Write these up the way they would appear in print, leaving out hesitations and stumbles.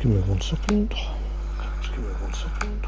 give me 1 second. Just give me 1 second.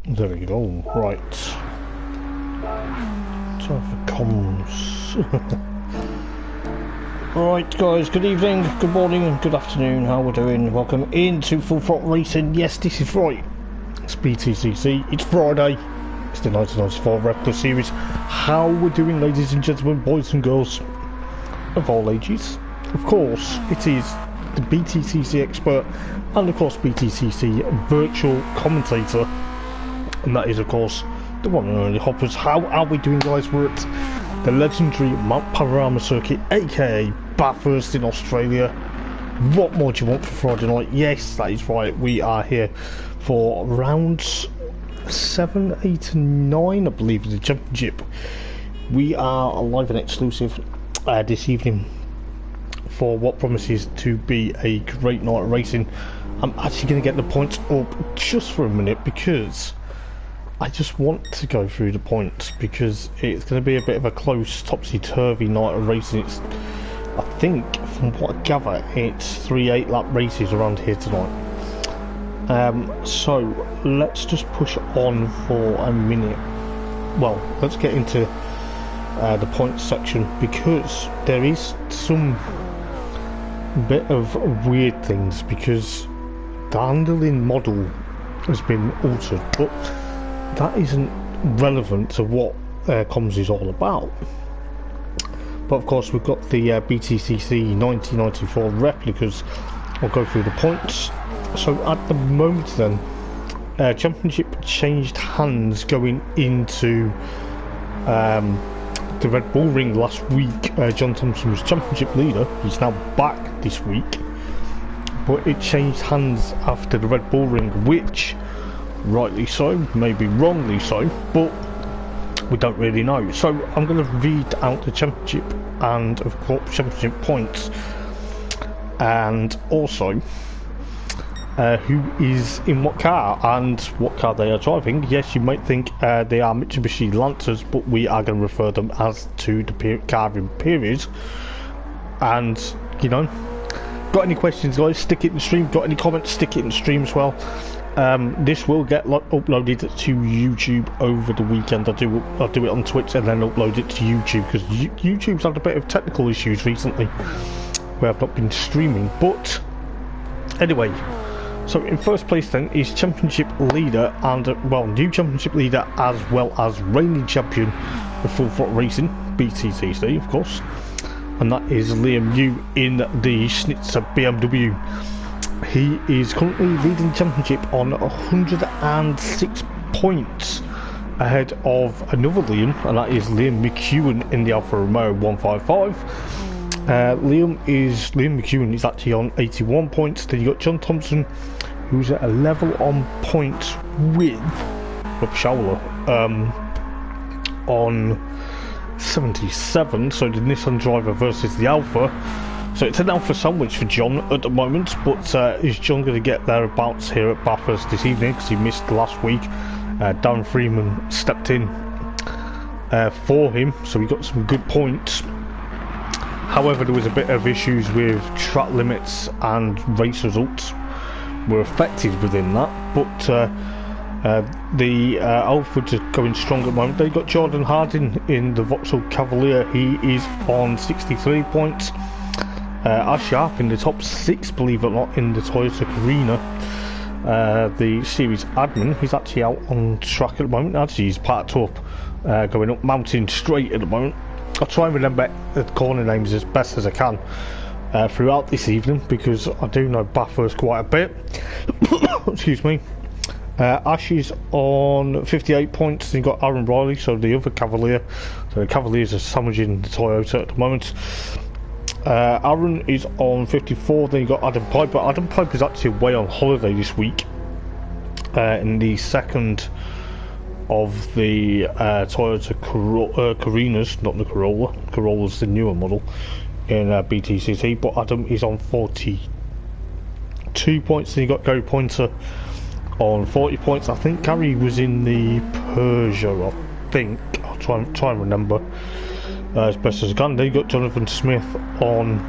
There we go, right. Time for comms. Right guys, good evening, good morning, good afternoon, how we're doing. Welcome into Full Throttle Racing. Yes, this is right. It's BTCC, it's Friday. It's the 1994 Replica series. How we're doing, ladies and gentlemen, boys and girls of all ages. Of course, it is the BTCC expert and of course BTCC virtual commentator. And that is, of course, the one and only Hoppers. How are we doing, guys? We're at the legendary Mount Panorama Circuit, aka Bathurst in Australia. What more do you want for Friday night? Yes, that is right. We are here for rounds 7, 8 and 9, I believe, of the championship. We are live and exclusive this evening for what promises to be a great night of racing. I'm actually going to get the points up just for a minute because I just want to go through the points because it's going to be a bit of a close, topsy-turvy night of racing. It's, I think, from what I gather, it's 3 8-lap races around here tonight. So let's just push on for a minute. Well, let's get into the points section because there is some bit of weird things because the handling model has been altered, but that isn't relevant to what comms is all about. But of course we've got the BTCC 1994 replicas. I'll go through the points. So at the moment then, championship changed hands going into the Red Bull Ring last week. Jon Thompson was championship leader. He's now back this week, but it changed hands after the Red Bull Ring, which rightly so, maybe wrongly so, but we don't really know. So I'm going to read out the championship and of course championship points, and also who is in what car and what car they are driving. Yes, you might think they are Mitsubishi Lancers, but we are going to refer them as to the car in period. And you know, got any questions, guys, stick it in the stream. Got any comments, stick it in the stream as well. This will get uploaded to YouTube over the weekend. I'll do it on Twitch and then upload it to YouTube because YouTube's had a bit of technical issues recently where I've not been streaming. But anyway, so in first place then is championship leader and well, new championship leader as well as reigning champion of Full Throttle Racing, BTCC of course, and that is Liam New in the Schnitzer BMW. He is currently leading the championship on 106 points ahead of another Liam, and that is Liam McEwen in the Alfa Romeo 155. Liam McEwen is actually on 81 points. Then you got Jon Thompson, who's at a level on points with Rob Schauler on 77. So the Nissan driver versus the Alfa. So it's an Alpha sandwich for John at the moment, but is John going to get thereabouts here at Bathurst this evening because he missed last week? Darren Freeman stepped in for him, so he got some good points. However, there was a bit of issues with track limits and race results were affected within that, but the Alphas are going strong at the moment. They've got Jordan Harding in the Vauxhall Cavalier. He is on 63 points. Ash Sharp in the top 6, believe it or not, in the Toyota Carina. The series admin, he's actually out on track at the moment. Actually, he's parked up, going up Mountain Straight at the moment. I'll try and remember the corner names as best as I can throughout this evening because I do know Bathurst quite a bit. Excuse me. Ash is on 58 points. Then you've got Aaron Riley, so the other Cavalier. So the Cavaliers are sandwiching the Toyota at the moment. Aaron is on 54. Then you've got Adam Piper. Adam Piper's actually away on holiday this week. In the second of the Toyota Coronas, not the Corolla. Corolla's the newer model in BTCC. But Adam is on 42 points. Then you got Gary Pointer on 40 points. I think Gary was in the Peugeot. I think I'll try and remember as best as I can. Then you got Jonathan Smith on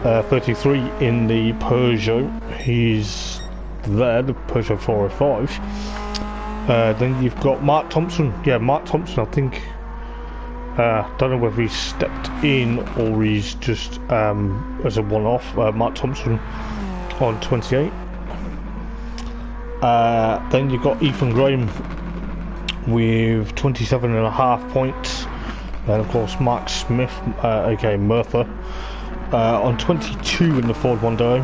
33 in the Peugeot. He's there, the Peugeot 405. Then you've got Mark Thompson. Yeah, Mark Thompson, I think. Don't know whether he's stepped in or he's just as a one-off. Mark Thompson on 28. Then you've got Ethan Graham with 27.5 points. Then of course Mark Smith, aka Merthyr, on 22 in the Ford Mondeo.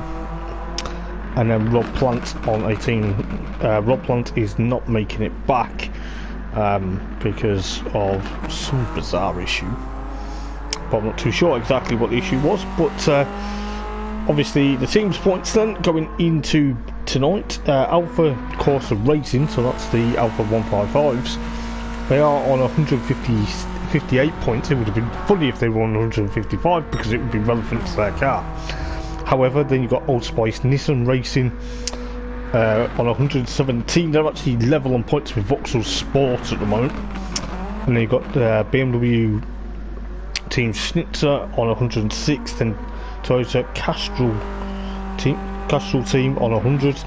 And then Rob Plant on 18. Rob Plant is not making it back because of some bizarre issue. But I'm not too sure exactly what the issue was. But obviously the team's points then going into tonight. Alpha Corsa Racing, so that's the Alpha 155s. They are on 158 points. It would have been funny if they were on 155 because it would be relevant to their car. However, then you've got Old Spice Nissan Racing on 117. They're actually level on points with Vauxhall Sport at the moment. And then you've got BMW Team Schnitzer on 106. Then Toyota Castrol Team on 100.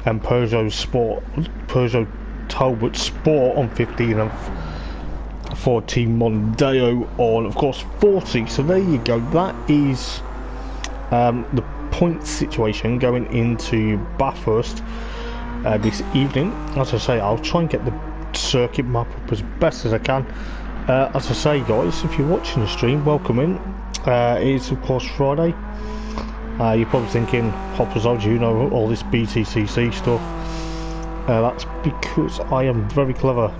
And Peugeot Talbot Sport on 15. And Ford Team Mondeo on, of course, 40. So there you go. That is the point situation going into Bathurst this evening. As I say, I'll try and get the circuit map up as best as I can. As I say, guys, if you're watching the stream, welcome in. It is of course Friday. You're probably thinking, Hoppers, how do you know all this BTCC stuff? That's because I am very clever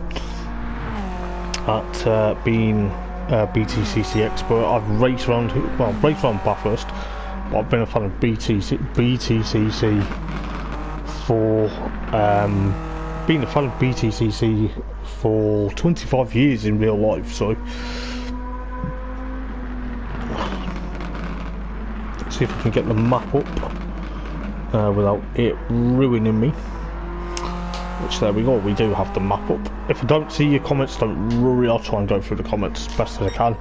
at being a BTCC expert. I've raced around Bathurst. I've been a fan of BTCC for being a fan of BTCC for 25 years in real life. So let's see if I can get the map up without it ruining me. Which, there we go, we do have the map up. If I don't see your comments, don't worry, I'll try and go through the comments as best as I can.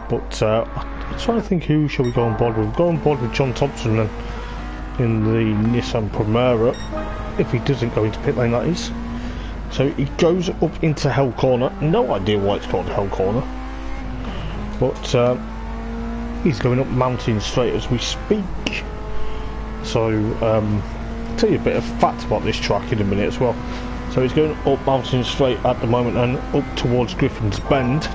But I'm trying to think, who shall we go on board with? We'll go on board with Jon Thompson then, in the Nissan Primera, if he doesn't go into pit lane, that is. So he goes up into Hell Corner. No idea why it's called Hell Corner, but he's going up Mountain Straight as we speak. So I'll tell you a bit of fact about this track in a minute as well. So he's going up Mountain Straight at the moment and up towards Griffin's Bend,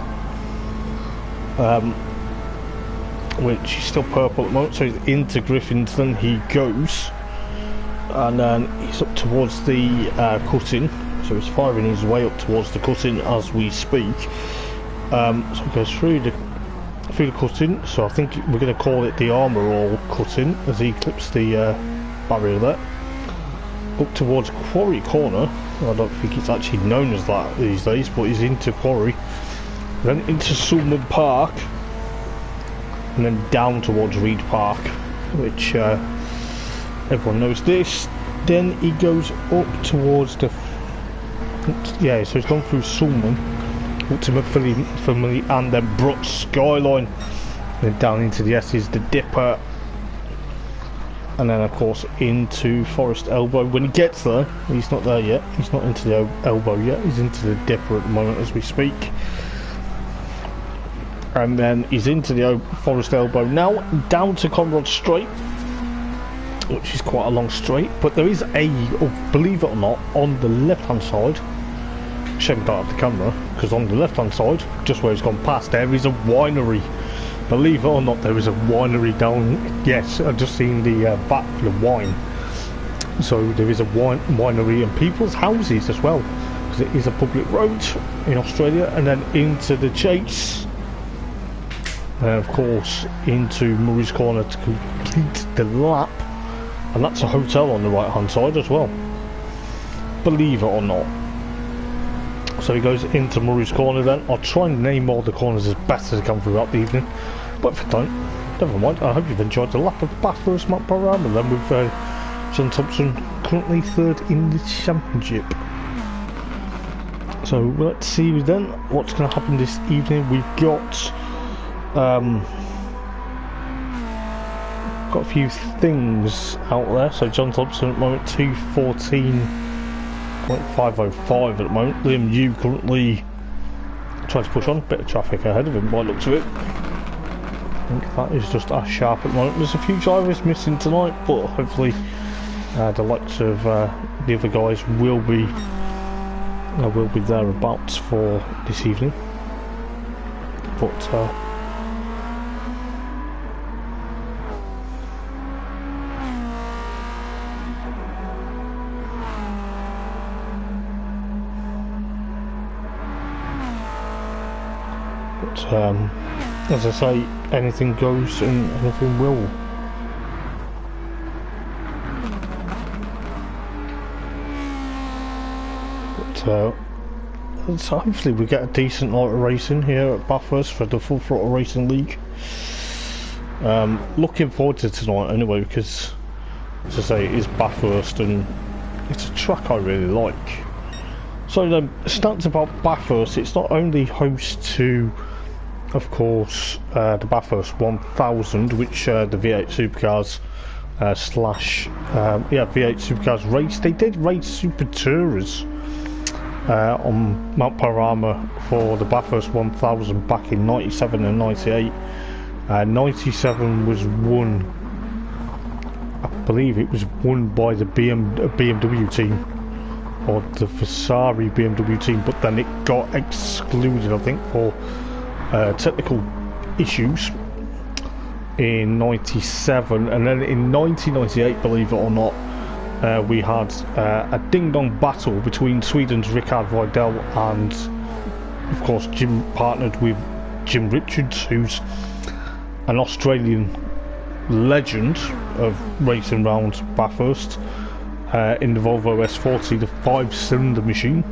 which is still purple at the moment. So he's into Griffin's, then he goes, and then he's up towards the cutting. So he's firing his way up towards the cutting as we speak. So he goes through the cutting. So I think we're going to call it the Armour All cutting as he clips the barrier there. Up towards Quarry Corner. I don't think it's actually known as that these days, but he's into Quarry. Then into Sulman Park, and then down towards Reed Park, which everyone knows this. Then he goes up towards the, yeah, so he's gone through Sulman, up to McPhilly and then Brook Skyline, and then down into the S is the Dipper, and then of course into Forest Elbow. When he gets there, he's not there yet, he's not into the elbow yet, he's into the Dipper at the moment as we speak. And then he's into the Forest Elbow now, down to Conrod Straight, which is quite a long straight, but there is a, believe it or not, on the left hand side, shame I don't have the camera, because on the left hand side, just where it's gone past, there is a winery. Believe it or not, there is a winery down, yes, I've just seen the vat for the wine So there is a winery and people's houses as well, because it is a public road in Australia, and then into the Chase, and of course into Murray's Corner to complete the lap, and that's a hotel on the right hand side as well, believe it or not. So he goes into Murray's Corner then. I'll try and name all the corners as best as I can throughout the evening, but if I don't, never mind. I hope you've enjoyed the lap of Bathurst Map Panorama then with Jon Thompson currently third in the championship. So let's see then what's going to happen this evening. We've got a few things out there. So Jon Thompson at the moment 2:14.505 at the moment. Liam Yu currently trying to push on, bit of traffic ahead of him by the looks of it. I think that is just as sharp at the moment. There's a few drivers missing tonight, but hopefully the likes of the other guys will be thereabouts for this evening. But as I say, anything goes and anything will. So hopefully we get a decent night of racing here at Bathurst for the Full Throttle Racing League. Looking forward to tonight anyway, because as I say, it is Bathurst and it's a track I really like. So the stats about Bathurst, it's not only host to, of course, the Bathurst 1000, which the V8 Supercars V8 Supercars race. They did race Super Tourers on Mount Panorama for the Bathurst 1000 back in 97 and 98. 97 was won, I believe it was won by the BMW team, or the Ferrari BMW team, but then it got excluded, I think, for technical issues in 97, and then in 1998, believe it or not, we had a ding-dong battle between Sweden's Rickard Vidal and, of course, Jim partnered with Jim Richards, who's an Australian legend of racing around Bathurst in the Volvo S40, the 5-cylinder machine.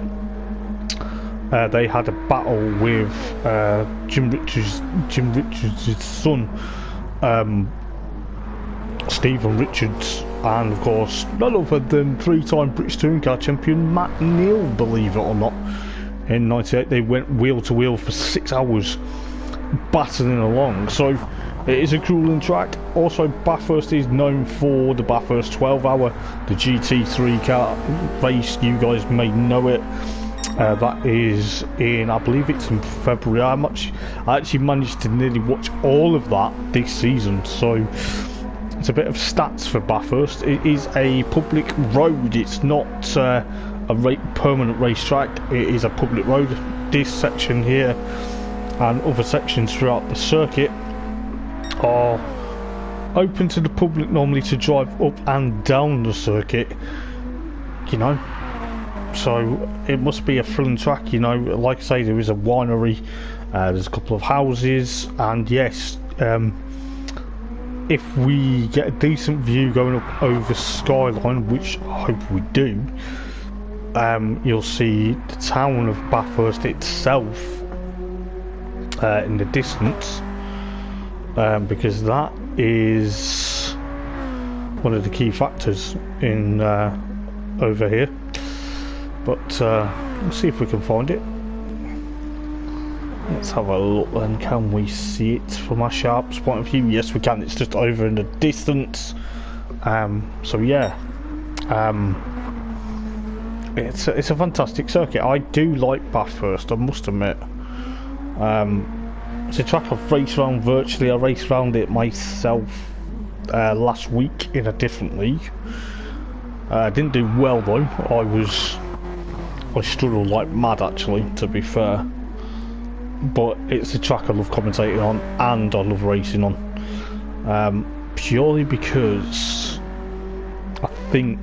They had a battle with Jim Richards' son, Stephen Richards, and of course none other than 3-time British Touring Car champion Matt Neal, believe it or not. In 98 they went wheel to wheel for 6 hours battling along, so it is a grueling track. Also, Bathurst is known for the Bathurst 12-hour, the GT3 car race. You guys may know it. That is in, I believe it's in February. I actually managed to nearly watch all of that this season, so it's a bit of stats for Bathurst. It is a public road, it's not a permanent racetrack, it is a public road. This section here and other sections throughout the circuit are open to the public normally to drive up and down the circuit, you know. So it must be a thrilling track, you know. Like I say, there is a winery, there's a couple of houses, and yes, if we get a decent view going up over Skyline, which I hope we do, you'll see the town of Bathurst itself in the distance, because that is one of the key factors in over here. But we'll see if we can find it. Let's have a look then. Can we see it from our sharp's point of view? Yes, we can. It's just over in the distance. So yeah, it's a fantastic circuit. I do like Bathurst, I must admit. It's a track I've raced around virtually. I raced around it myself last week in a different league. I didn't do well though. I struggled like mad, actually, to be fair. But it's a track I love commentating on and I love racing on. Purely because I think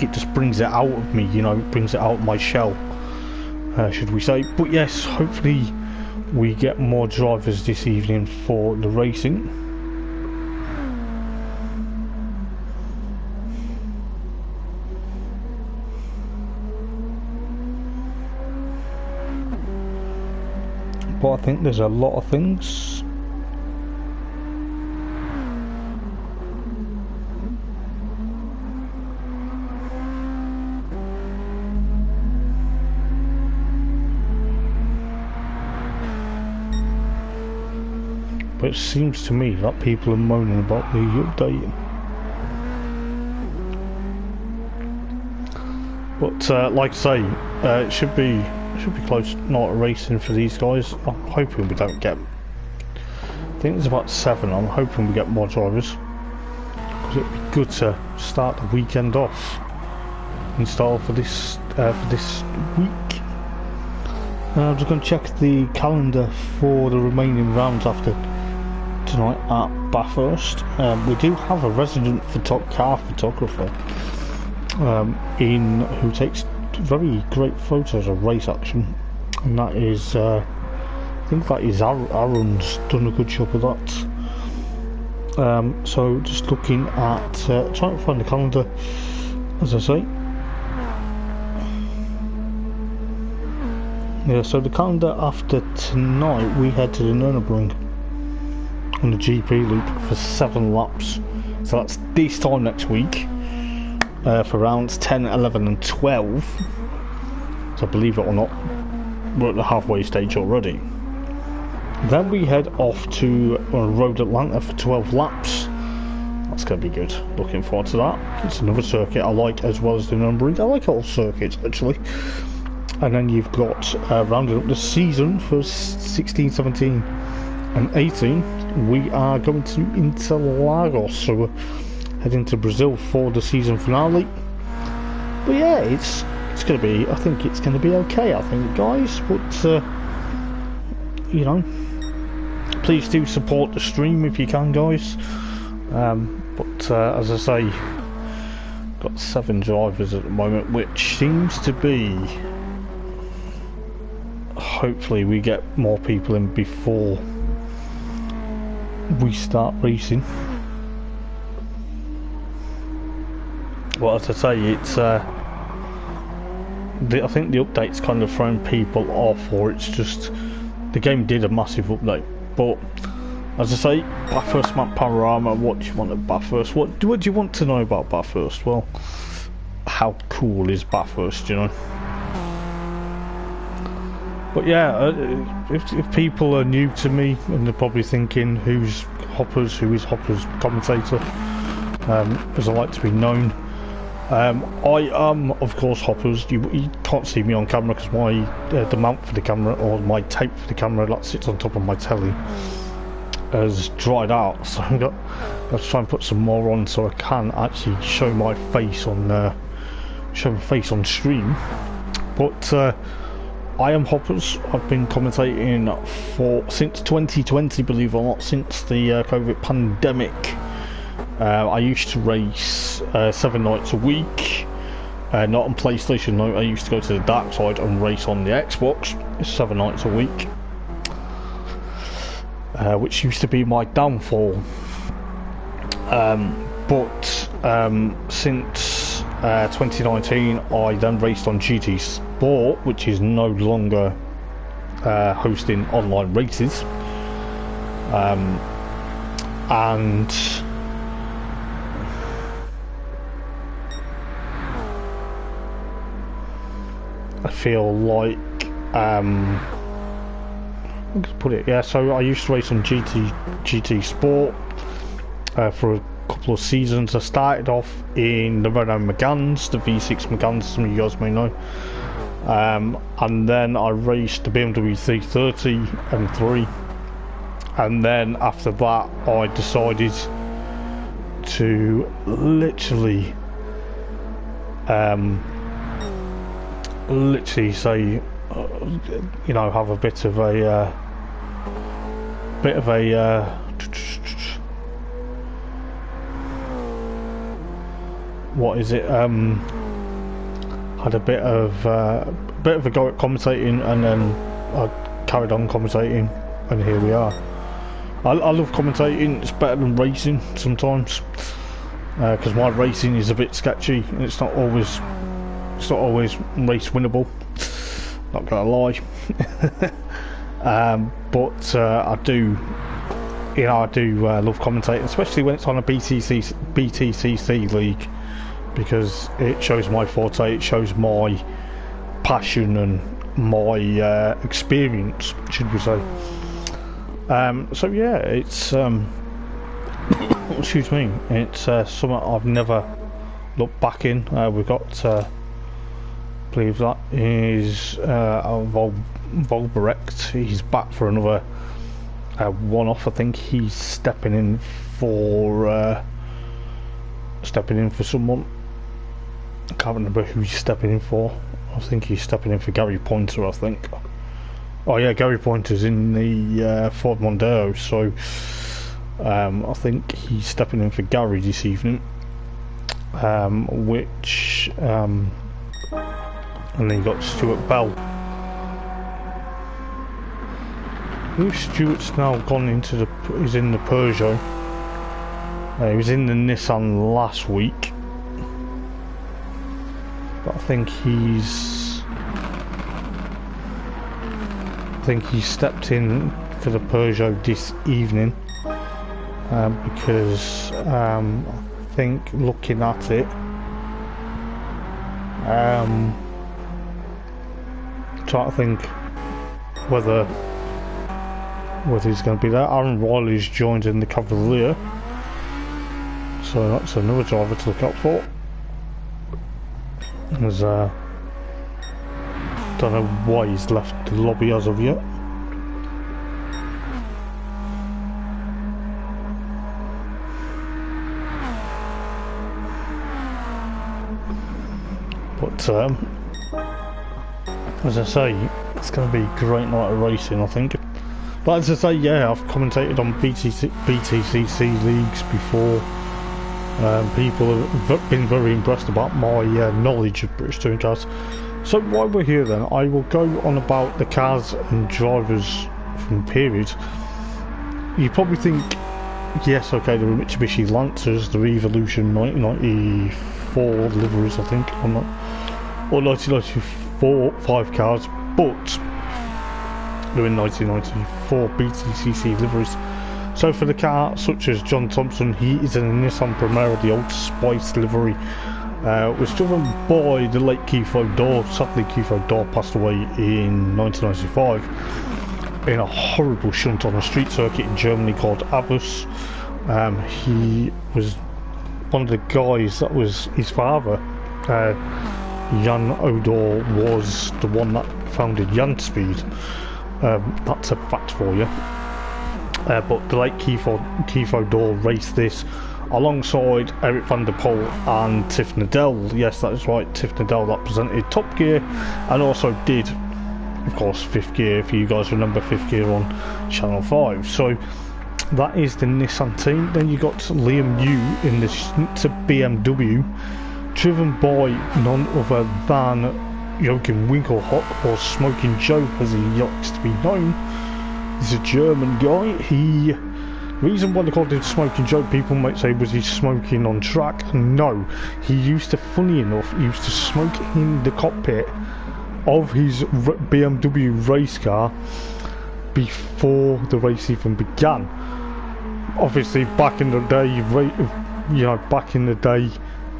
it just brings it out of me, you know, brings it out of my shell, should we say. But yes, hopefully we get more drivers this evening for the racing. But I think there's a lot of things. But it seems to me that people are moaning about the update. But like I say, it should be close, not racing for these guys. I'm hoping we don't get. I think there's about 7. I'm hoping we get more drivers, because it'd be good to start the weekend off in style for this week. I'm just going to check the calendar for the remaining rounds after tonight at Bathurst. We do have a resident car photographer who takes very great photos of race action, and that is I think that is Aaron's done a good job of that. So just looking at trying to find the calendar, as I say. Yeah, so the calendar after tonight, we head to the Nürburgring on the GP loop for 7 laps. So that's this time next week for rounds 10, 11 and 12. So believe it or not, we're at the halfway stage already. Then we head off to Road Atlanta for 12 laps. That's going to be good. Looking forward to that. It's another circuit I like, as well as the Nürburgring. I like all circuits actually. And then you've got rounding up the season for 16, 17 and 18. We are going to Interlagos, so we're heading to Brazil for the season finale. But yeah, it's going to be, I think it's going to be okay, I think, guys. But you know, please do support the stream if you can, guys. But as I say, got 7 drivers at the moment, which seems to be, hopefully we get more people in before we start racing. Well, as I say, it's I think the update's kind of thrown people off, or it's just the game did a massive update. But as I say, Bathurst map panorama. What do you want at Bathurst? What do you want to know about Bathurst? Well, how cool is Bathurst, you know? But yeah, if people are new to me and they're probably thinking, who is Hopper's commentator, as I like to be known, I am of course Hopper's. You can't see me on camera because my the mount for the camera, or my tape for the camera that sits on top of my telly, has dried out, so I've got to try and put some more on so I can actually show my face on stream. But I am Hoppers. I've been commentating since 2020, believe it or not, since the COVID pandemic. I used to race 7 nights a week, not on PlayStation. No, I used to go to the dark side and race on the Xbox 7 nights a week, which used to be my downfall. But since 2019, I then raced on GT Sport, which is no longer hosting online races, and I feel like I'm gonna put it, yeah, so I used to race on GT Sport for a couple of seasons. I started off in the Renault Megans, the V6 Megans, some of you guys may know, and then I raced the BMW 330 M3, and then after that I decided to literally say, you know, have a bit of a what is it? Had a bit of a go at commentating, and then I carried on commentating, and here we are. I love commentating. It's better than racing sometimes, because my racing is a bit sketchy and it's not always race winnable. Not gonna lie. But I do love commentating, especially when it's on a BTCC league, because it shows my forte, it shows my passion and my experience, should we say. So yeah, it's excuse me, it's something I've never looked back in. We've got I believe that is Volberect. He's back for another one-off. I think he's stepping in for someone. I can't remember who he's stepping in for. I think he's stepping in for Gary Pointer, I think. Oh yeah, Gary Pointer's in the Ford Mondeo, so I think he's stepping in for Gary this evening. Which and then you got Stuart Bell. Who Stuart's now gone into he's in the Peugeot. He was in the Nissan last week, but I think he stepped in for the Peugeot this evening, because I think looking at it, trying to think whether he's going to be there. Aaron Riley's joined in the Cavalier, so that's another driver to look out for. There's don't know why he's left the lobby as of yet. But as I say, it's going to be a great night of racing, I think. But as I say, yeah, I've commentated on BTCC leagues before. People have been very impressed about my knowledge of British touring cars. So while we're here then, I will go on about the cars and drivers from periods. You probably think, yes, okay, there were Mitsubishi Lancers, the Revolution 1994 liveries, I think, or 1994 5 cars, but they're in 1994 BTCC liveries. So for the car such as Jon Thompson, he is in a Nissan Primera, the Old Spice livery. Was driven by the late Keith O'Donnell. Sadly, Keith O'Donnell passed away in 1995 in a horrible shunt on a street circuit in Germany called Bathurst. He was one of the guys that was his father. Jan O'Donnell was the one that founded Jan Speed. That's a fact for you. But the late Keith O'Donnell raced this alongside Eric van der Poel and Tiff Needell. Yes, that is right, Tiff Needell, that presented Top Gear and also did, of course, Fifth Gear, if you guys remember Fifth Gear on Channel 5. So that is the Nissan team. Then you got Liam Yu in the Schnitzer BMW, driven by none other than Joachim Winkelhock, or Smoking Joe as he likes to be known. He's a German guy. The reason why they called him Smoking Joe, people might say, was he smoking on track? No, he used to, funny enough, he used to smoke in the cockpit of his BMW race car before the race even began. Obviously, back in the day,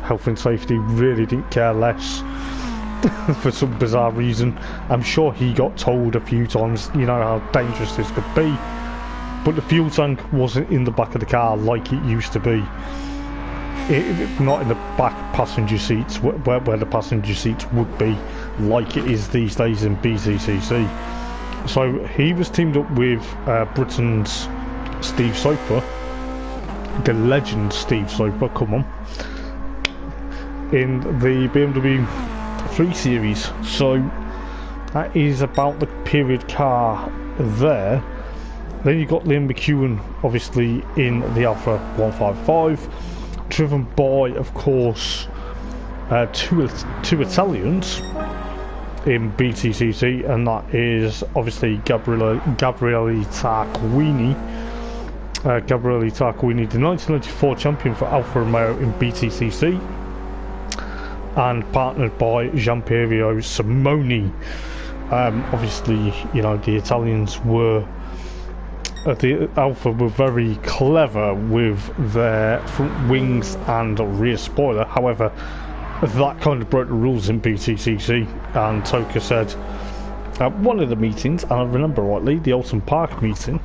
health and safety really didn't care less. For some bizarre reason. I'm sure he got told a few times, you know, how dangerous this could be, but the fuel tank wasn't in the back of the car like it used to be. Not in the back passenger seats, where the passenger seats would be, like it is these days in BTCC. So he was teamed up with Britain's Steve Soper, the legend Steve Soper, come on, in the BMW 3 Series. So that is about the period car there. Then you got Liam McEwen, obviously, in the Alpha 155, driven by, of course, two Italians in BTCC, and that is obviously Gabriele Tarquini. Gabriele Tarquini, the 1994 champion for Alfa Romeo in BTCC, and partnered by Giampiero Simoni. Obviously, you know, the Italians were the Alfa were very clever with their front wings and rear spoiler. However, that kind of broke the rules in BTCC, and Toka said at one of the meetings, and I remember rightly, the Alton Park meeting,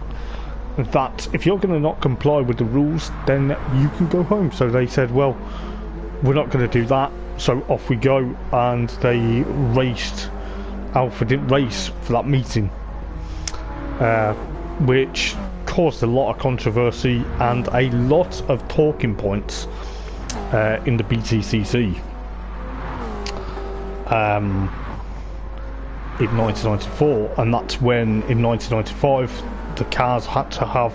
that if you're going to not comply with the rules, then you can go home. So they said, well, we're not going to do that, so off we go. And they raced. Alfa didn't race for that meeting, which caused a lot of controversy and a lot of talking points in the BTCC. In 1994, and that's when in 1995 the cars had to have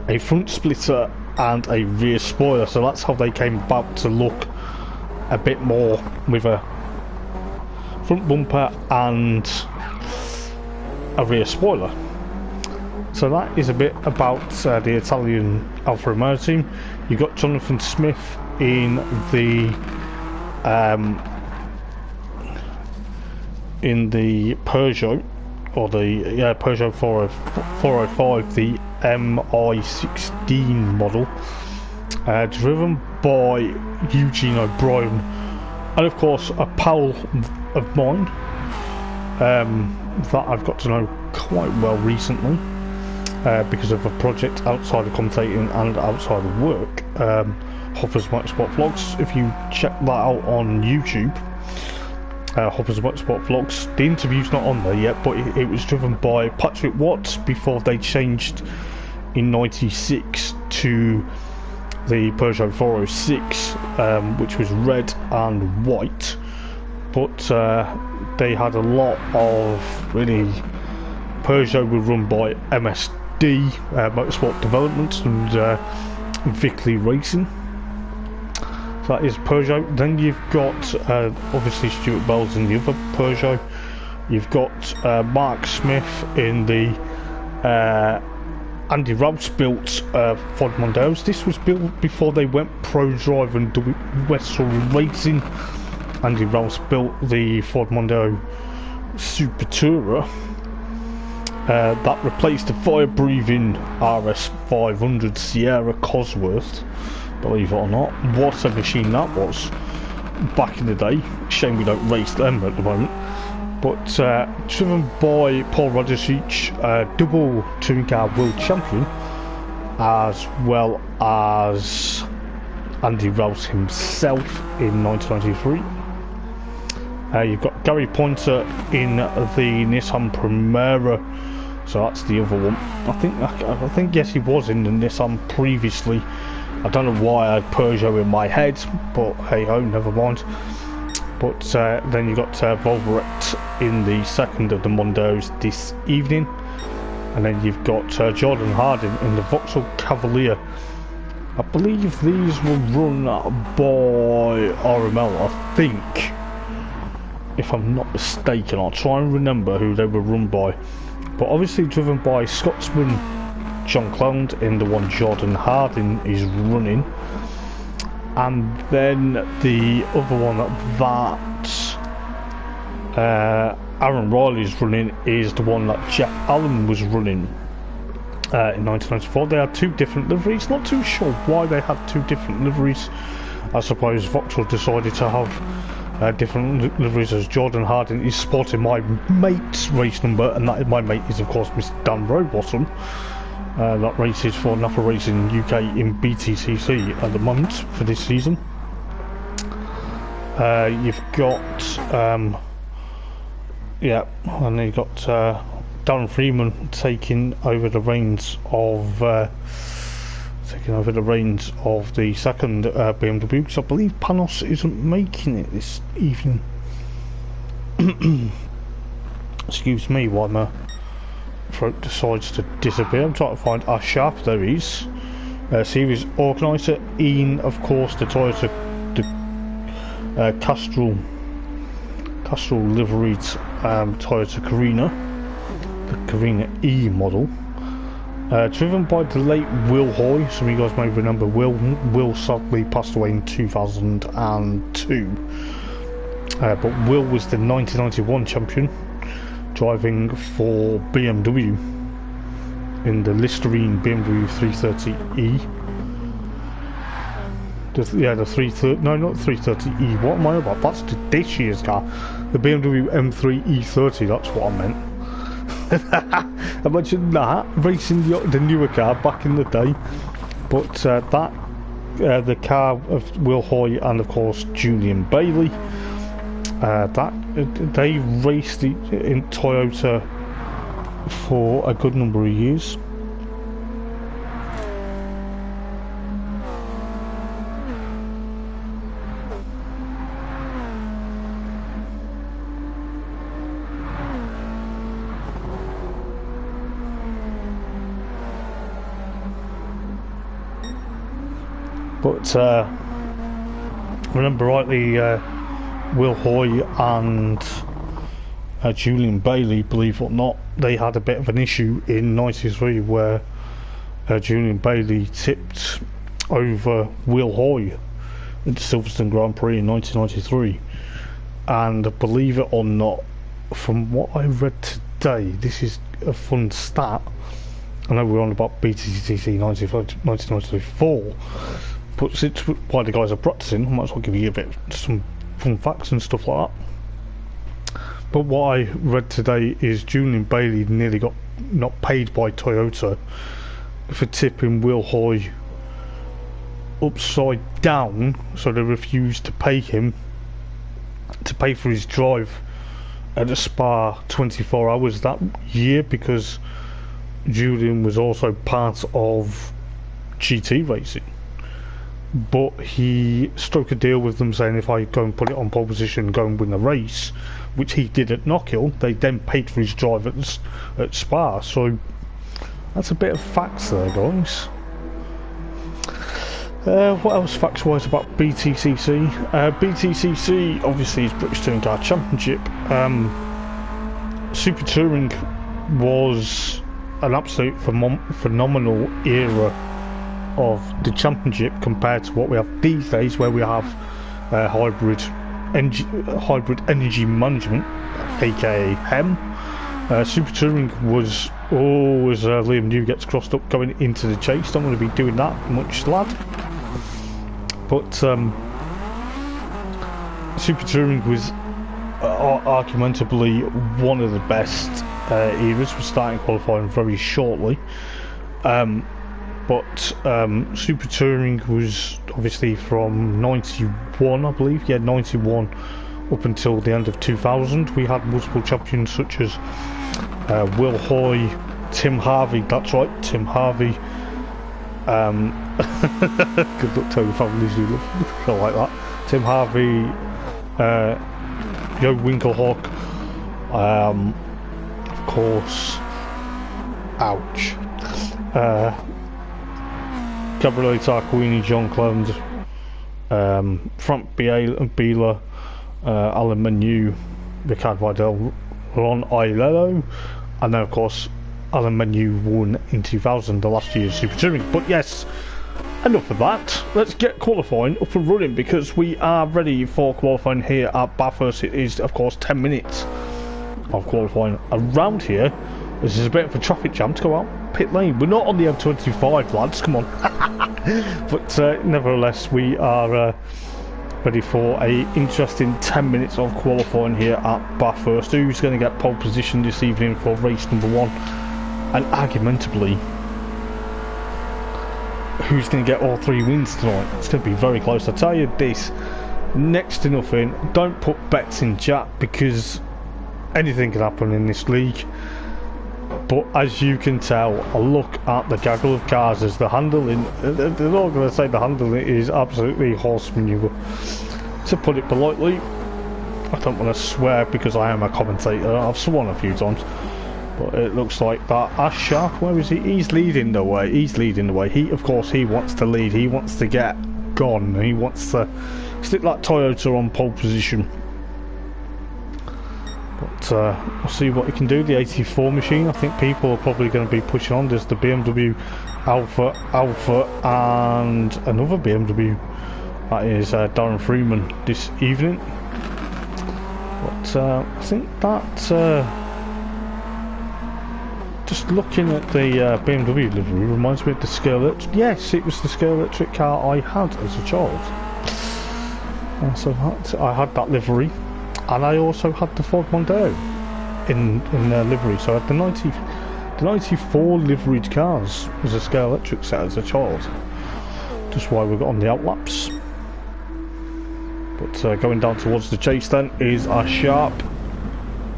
a front splitter and a rear spoiler, so that's how they came about to look a bit more with a front bumper and a rear spoiler. So that is a bit about the Italian Alfa Romeo team. You've got Jonathan Smith in the Peugeot, or the Peugeot 405, the MI16 model, driven by Eugene O'Brien, and of course a pal of mine that I've got to know quite well recently because of a project outside of commentating and outside of work, Hopper's Motorsport Vlogs. If you check that out on YouTube, Hopper's Motorsport Vlogs, the interview's not on there yet, but it was driven by Patrick Watts before they changed in '96 to the Peugeot 406, which was red and white, but they had a lot of really. Peugeot were run by MSD, Motorsport Development, and Vickley Racing. So that is Peugeot. Then you've got obviously Stuart Bell's in the other Peugeot. You've got Mark Smith in the Andy Rouse built Ford Mondeos. This was built before they went pro drive and Westall Racing. Andy Rouse built the Ford Mondeo Super Tourer that replaced the fire-breathing RS500 Sierra Cosworth. Believe it or not, what a machine that was back in the day. Shame we don't race them at the moment. But driven by Paul Rodisic, double touring car world champion, as well as Andy Rouse himself in 1993. You've got Gary Pointer in the Nissan Primera, so that's the other one. I think yes, he was in the Nissan previously. I don't know why I had Peugeot in my head, but hey ho, never mind. But then you've got Volvoret in the second of the Mondeos this evening, and then you've got Jordan Harding in the Vauxhall Cavalier. I believe these were run by RML, I think, if I'm not mistaken. I'll try and remember who they were run by, but obviously driven by Scotsman John Cloud in the one Jordan Harding is running. And then the other one that Aaron Riley's running is the one that Jeff Allen was running in 1994. They had two different liveries. Not too sure why they had two different liveries. I suppose Vauxhall decided to have different liveries, as Jordan Harding is sporting my mate's race number, and that my mate is of course Mr. Dan Rowbottom. That races for Nuffer Racing UK in BTCC at the moment for this season. You've got and then you've got Darren Freeman taking over the reins of the second BMW, because I believe Panos isn't making it this evening. Excuse me while my throat decides to disappear. I'm trying to find Sharp. There he is. Series organiser Ian, of course, the Toyota Castrol liveried Toyota Carina, the Carina E model, driven by the late Will Hoy. Some of you guys may remember Will sadly passed away in 2002, but Will was the 1991 champion, driving for BMW in the Listerine BMW 330E. The 330, no, not 330E, what am I about? That's this year's car. The BMW M3 E30, that's what I meant. Imagine that, racing the newer car back in the day. But the car of Will Hoy and of course Julian Bailey, they raced in Toyota for a good number of years. But remember rightly, Will Hoy and Julian Bailey, believe it or not, they had a bit of an issue in '93 where Julian Bailey tipped over Will Hoy at the Silverstone Grand Prix in 1993. And believe it or not, from what I read today, this is a fun stat. I know we're on about BTCC 1994. But since while the guys are practicing, I might as well give you a bit some fun facts and stuff like that. But what I read today is Julian Bailey nearly got not paid by Toyota for tipping Will Hoy upside down, so they refused to pay him to pay for his drive at the Spa 24 hours that year, because Julian was also part of GT racing. But he struck a deal with them saying if I go and put it on pole position, go and win the race, which he did at Knockhill, they then paid for his drive at Spa. So that's a bit of facts there, guys. What else facts wise about BTCC? BTCC obviously is British Touring Car Championship. Super Touring was an absolute phenomenal era of the championship compared to what we have these days, where we have hybrid energy management, aka HEM. Super Touring was always Liam New gets crossed up going into the chase. Don't want to be doing that much, lad. But Super Touring was argumentably one of the best eras. We're starting qualifying very shortly. But Super Touring was obviously from 91, I believe, 91 up until the end of 2000. We had multiple champions such as Will Hoy, Tim Harvey, that's right, Tim Harvey. Good luck to your families who love I like that. Tim Harvey, Joe Winkelhock, of course, ouch. Gabriele Tarquini, John Clend, Frank Biela, Alan Menu, Ricard Vidal, Ron Ailello, and then of course Alan Menu won in 2000, the last year's Super Touring. But yes, enough of that. Let's get qualifying up and running, because we are ready for qualifying here at Bathurst. It is of course 10 minutes of qualifying around here. This is a bit of a traffic jam to go out pit lane. We're not on the M25, lads, come on. But nevertheless, we are ready for a interesting 10 minutes of qualifying here at Bathurst. Who's going to get pole position this evening for race number 1? And argumentably, who's going to get all 3 wins tonight? It's going to be very close. I tell you this, next to nothing, don't put bets in chat, because anything can happen in this league. But as you can tell, a look at the gaggle of cars as the handling, they're not going to say the handling is absolutely horse manure. To put it politely, I don't want to swear because I am a commentator, I've sworn a few times, but it looks like that Ash Sharp, where is he? He's leading the way, He, of course, he wants to lead, he wants to get gone, he wants to stick that Toyota on pole position. But we'll see what he can do. The 84 machine, I think people are probably going to be pushing on. There's the BMW Alpha, and another BMW. That is Darren Freeman this evening. But I think that just looking at the BMW livery reminds me of the Scale Electric. Yes, it was the Scale Electric car I had as a child. So I had that livery, and I also had the Ford Mondeo in livery. So I had the 94 liveried cars as a Scale Electric set as a child. Just why we got on the outlaps. But going down towards the chase then is our Sharp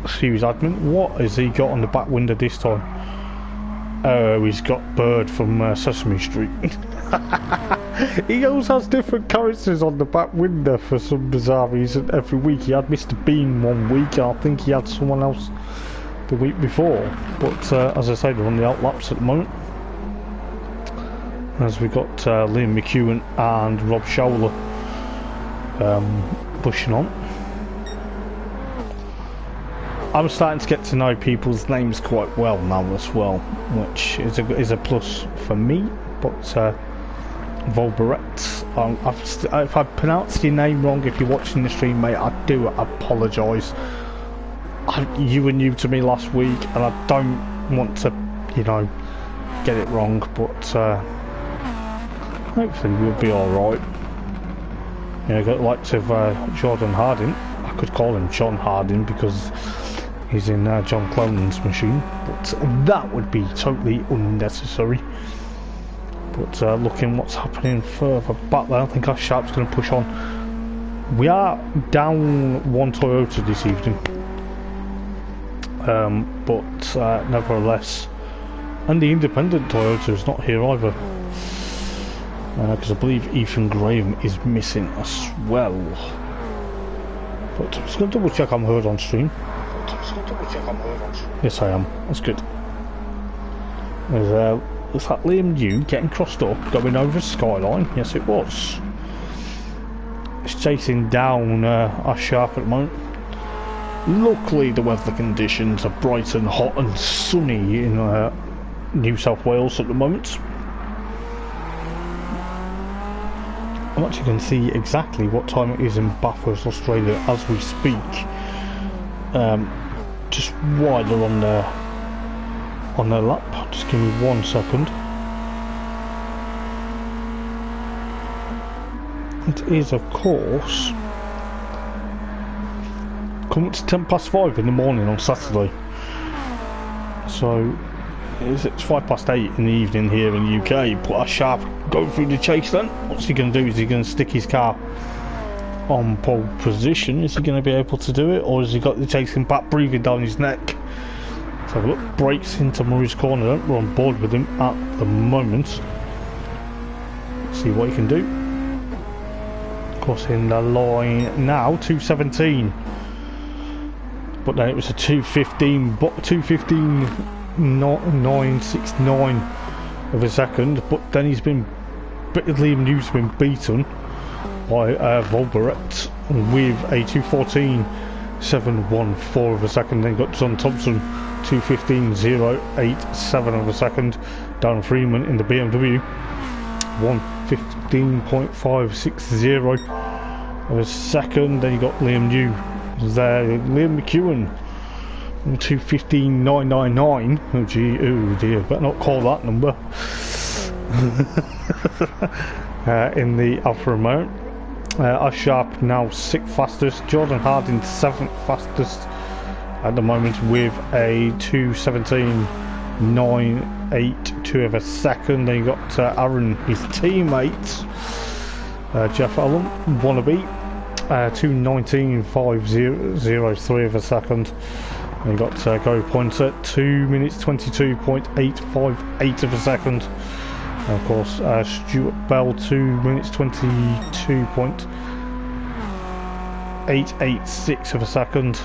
series admin. What has he got on the back window this time? Oh, he's got Bird from Sesame Street. He always has different characters on the back window for some bizarre reason every week. He had Mr. Bean one week, and I think he had someone else the week before. But as I say, they're on the outlaps at the moment. As we got Liam McEwen and Rob Showler pushing on. I'm starting to get to know people's names quite well now as well, which is a plus for me. But Volberet, if I pronounce your name wrong, if you're watching the stream, mate, I do apologise. You were new to me last week, and I don't want to, you know, get it wrong. But hopefully we'll be all right. You know, got the likes of Jordan Harding. I could call him John Harding because he's in John Clonan's machine, but that would be totally unnecessary. But looking what's happening further back there, I think our Sharp's going to push on. We are down one Toyota this evening, but nevertheless, and the independent Toyota is not here either, because I believe Ethan Graham is missing as well. But I'm just going to double check I'm heard on stream. Yes, I am. That's good. Was that Liam New getting crossed up, going over Skyline? Yes, it was. It's chasing down our Sharp at the moment. Luckily, the weather conditions are bright and hot and sunny in New South Wales at the moment. I'm actually going to see exactly what time it is in Bathurst, Australia, as we speak. Just while they're on their lap. Just give me 1 second. It is, of course, coming to 5:10 in the morning on Saturday. So it's 8:05 in the evening here in the UK. But our Sharp going through the chase then. What's he going to do? Is he going to stick his car on pole position? Is he going to be able to do it, or has he got the chasing back breathing down his neck? Let's have a look. Breaks into Murray's corner. We're on board with him at the moment. Let's see what he can do. Of course, in the line now, 2:17. But then it was a 2:15.969 of a second. But then Liam New's been beaten by Volberet with a 2:14.714 of a second. Then got Jon Thompson 2:15.087 of a second. Darren Freeman in the BMW 1:15.560 of a second. Then you got Liam New there. Liam McEwen 2:15.999. Oh gee, oh dear, better not call that number. In the Alfa Romeo. Our Sharp now 6th fastest. Jordan Harding 7th fastest at the moment with a 2:17.982 of a second. Then you got Aaron, his teammate, Jeff Allen, wannabe, 2:19.503 of a second. And you got Gary Pointer 2:22.858 of a second. And of course, Stuart Bell 2:22.886 of a second.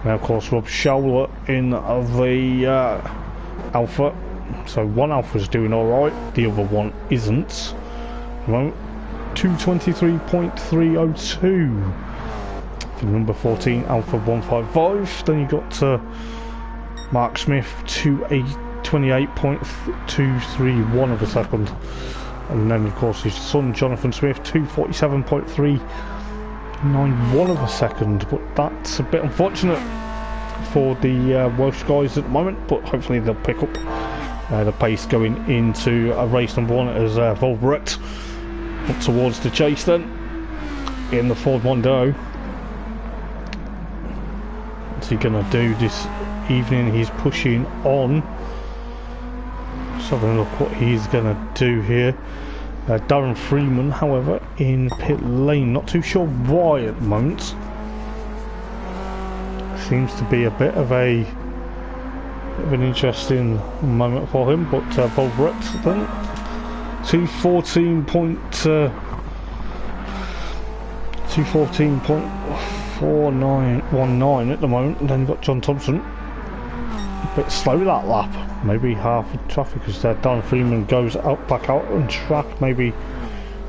And of course, Rob Showler in the Alpha. So one Alpha's doing alright, the other one isn't. Well, 223.302 for number 14 Alpha 155. Then you got Mark Smith 28.231 of a second, and then of course his son Jonathan Smith 247.391 of a second. But that's a bit unfortunate for the Welsh guys at the moment, but hopefully they'll pick up the pace going into race number 1 as Volbret up towards the chase then in the Ford Mondeo. What's he gonna do this evening? He's pushing on. Just having a look what he's gonna do here. Darren Freeman, however, in pit lane. Not too sure why at the moment. Seems to be a bit of an interesting moment for him, but Volbret then 214.4919 at the moment. And then you've got Jon Thompson, a bit slow that lap, maybe half of traffic as Darren Freeman goes out back out on track, maybe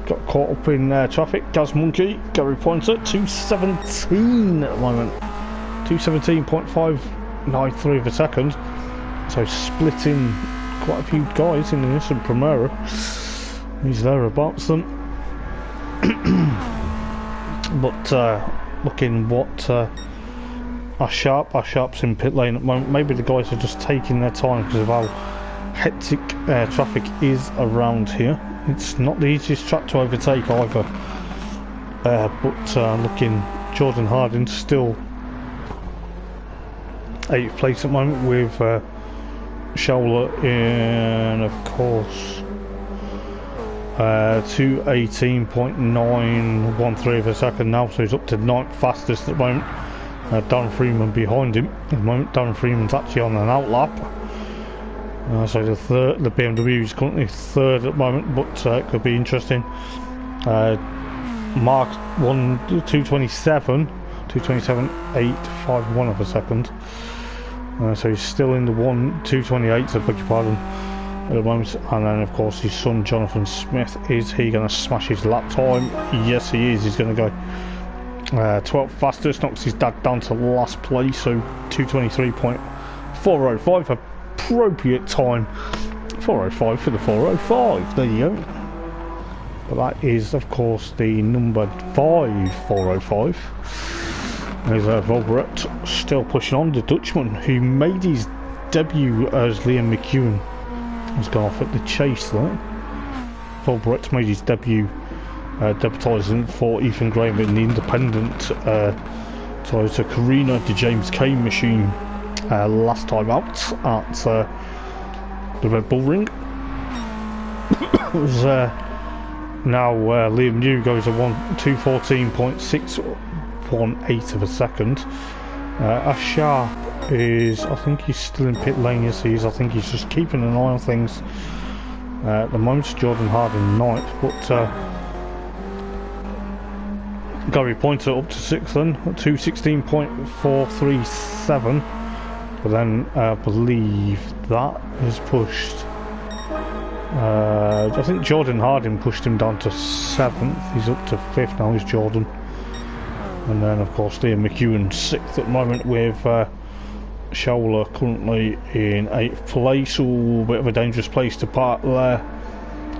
got caught up in traffic. Gaz Monkey, Gary Pointer 217 at the moment, 217.593 of a second, so splitting quite a few guys in the Nissan Primera. He's thereabouts them. But looking what Sharp's in pit lane at the moment. Maybe the guys are just taking their time because of how hectic traffic is around here. It's not the easiest track to overtake either. But looking, Jordan Harding still 8th place at the moment with Showler in, of course, 218.913 of a second now, so he's up to 9th fastest at the moment. Darren Freeman behind him at the moment. Darren Freeman's actually on an outlap, so the BMW is currently 3rd at the moment, but it could be interesting. Mark 227.851 of a second. So he's still in the 228, so I beg your pardon, at the moment. And then of course his son Jonathan Smith, is he going to smash his lap time? Yes he is. He's going to go 12th fastest, knocks his dad down to last place, so 223.405, appropriate time, 405 for the 405, there you go. But that is of course the number 5 405. There's Volbret still pushing on, the Dutchman who made his debut as Liam McEwen. He's gone off at the chase there. Volbret made his debut debutising for Ethan Graham in the independent Toyota Carina, the James Kane machine, last time out at the Red Bull Ring. It was now Liam New goes a 214.618 of a second. Ash Sharp is, I think he's still in pit lane, yes he is. I think he's just keeping an eye on things at the moment. Jordan Harding 9th, but Gary Pointer up to 6th then, 216.437, but then I believe that is pushed. I think Jordan Harding pushed him down to 7th, he's up to 5th now, is Jordan. And then of course Liam McEwen 6th at the moment, with Showler currently in 8th place. Ooh, bit of a dangerous place to park there.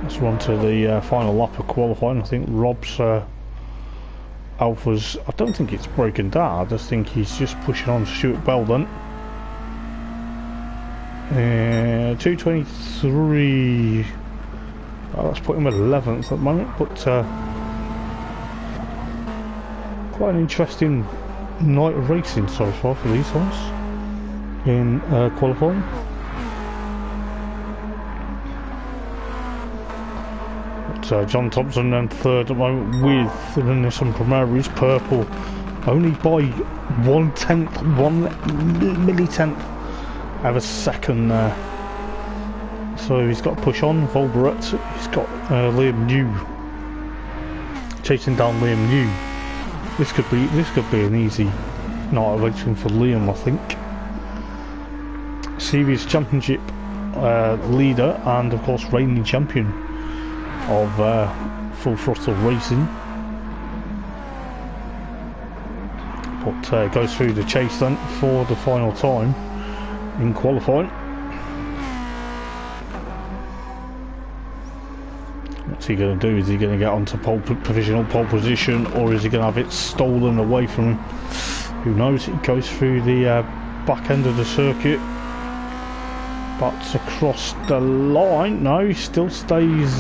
Let's run to the final lap of qualifying. I think Rob's Alpha's, I don't think it's broken down, I just think he's just pushing on Stuart Bell then. 223, let's put him at 11th at the moment, but quite an interesting night of racing so far for these ones in qualifying. Jon Thompson then 3rd at the moment with the Nissan Primera, is purple, only by 1/10, 1 millitenth of a second there. So he's got to push on. Volbret, he's got Liam New chasing down Liam New. This could be an easy night of racing for Liam, I think. Series Championship leader and of course reigning champion of Full Throttle Racing. But goes through the chase then for the final time in qualifying. What's he going to do? Is he going to get onto provisional pole position, or is he going to have it stolen away from him? Who knows? It goes through the back end of the circuit. Butts across the line. No, he still stays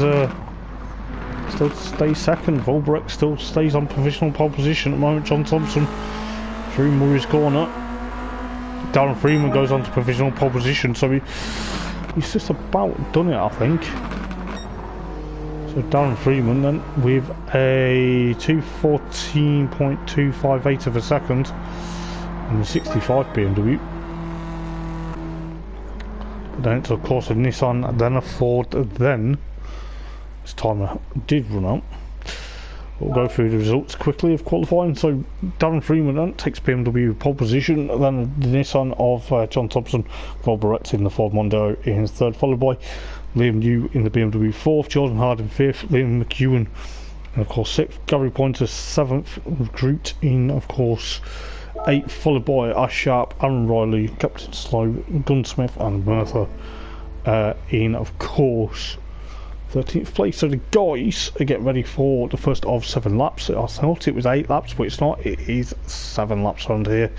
second. Volbrecht still stays on provisional pole position at the moment. Jon Thompson through Murray's corner. Darren Freeman goes on to provisional pole position, so he's just about done it, I think. So Darren Freeman then with a 2:14.258 of a second in the 65 BMW. Then it's of course a Nissan, then a Ford, then this timer did run out. We'll go through the results quickly of qualifying. So Darren Freeman then takes BMW pole position, then the Nissan of Jon Thompson, Volbrecht in the Ford Mondeo in third, followed by Liam New in the BMW fourth, Jordan Harding fifth, Liam McEwen and of course sixth, Gary Pointer seventh, Groot in of course eighth, followed by Ash Sharp, Aaron Riley, Captain Slow, Gunsmith and Merthyr in of course 13th place. So the guys are getting ready for the first of 7 laps. I thought it was 8 laps, but it's not. It is 7 laps around here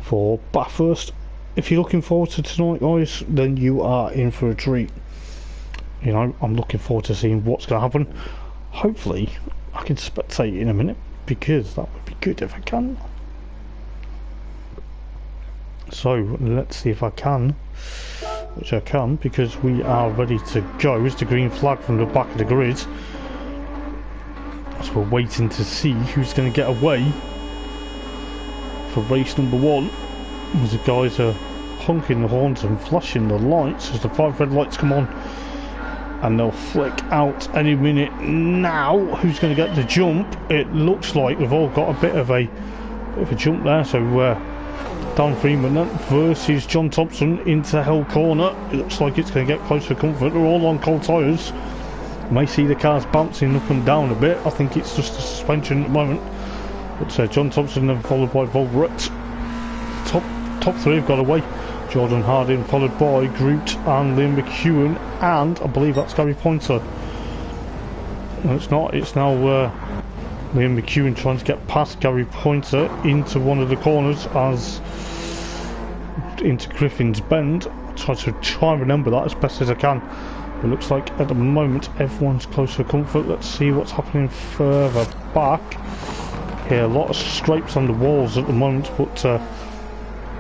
for Bathurst. If you're looking forward to tonight, guys, then you are in for a treat. You know, I'm looking forward to seeing what's going to happen. Hopefully, I can spectate in a minute, because that would be good if I can. So, let's see if I can. Which I can, because we are ready to go. It's the green flag from the back of the grid. So we're waiting to see who's going to get away for race number 1. As the guys are honking the horns and flashing the lights as the 5 red lights come on, and they'll flick out any minute now. Who's going to get the jump? It looks like we've all got a bit of a jump there. So Dan Freeman then versus Jon Thompson into Hell Corner. It looks like it's going to get close for comfort. They're all on cold tyres. You may see the cars bouncing up and down a bit. I think it's just the suspension at the moment. But Jon Thompson then followed by Volbrecht. Top 3 have got away. Jordan Harding followed by Groot and Liam McEwen, and I believe that's Gary Pointer. No, it's not. It's now Liam McEwen trying to get past Gary Pointer into one of the corners, as into Griffin's Bend. Try and remember that as best as I can. It looks like at the moment everyone's close for comfort. Let's see what's happening further back. Here, a lot of scrapes on the walls at the moment, but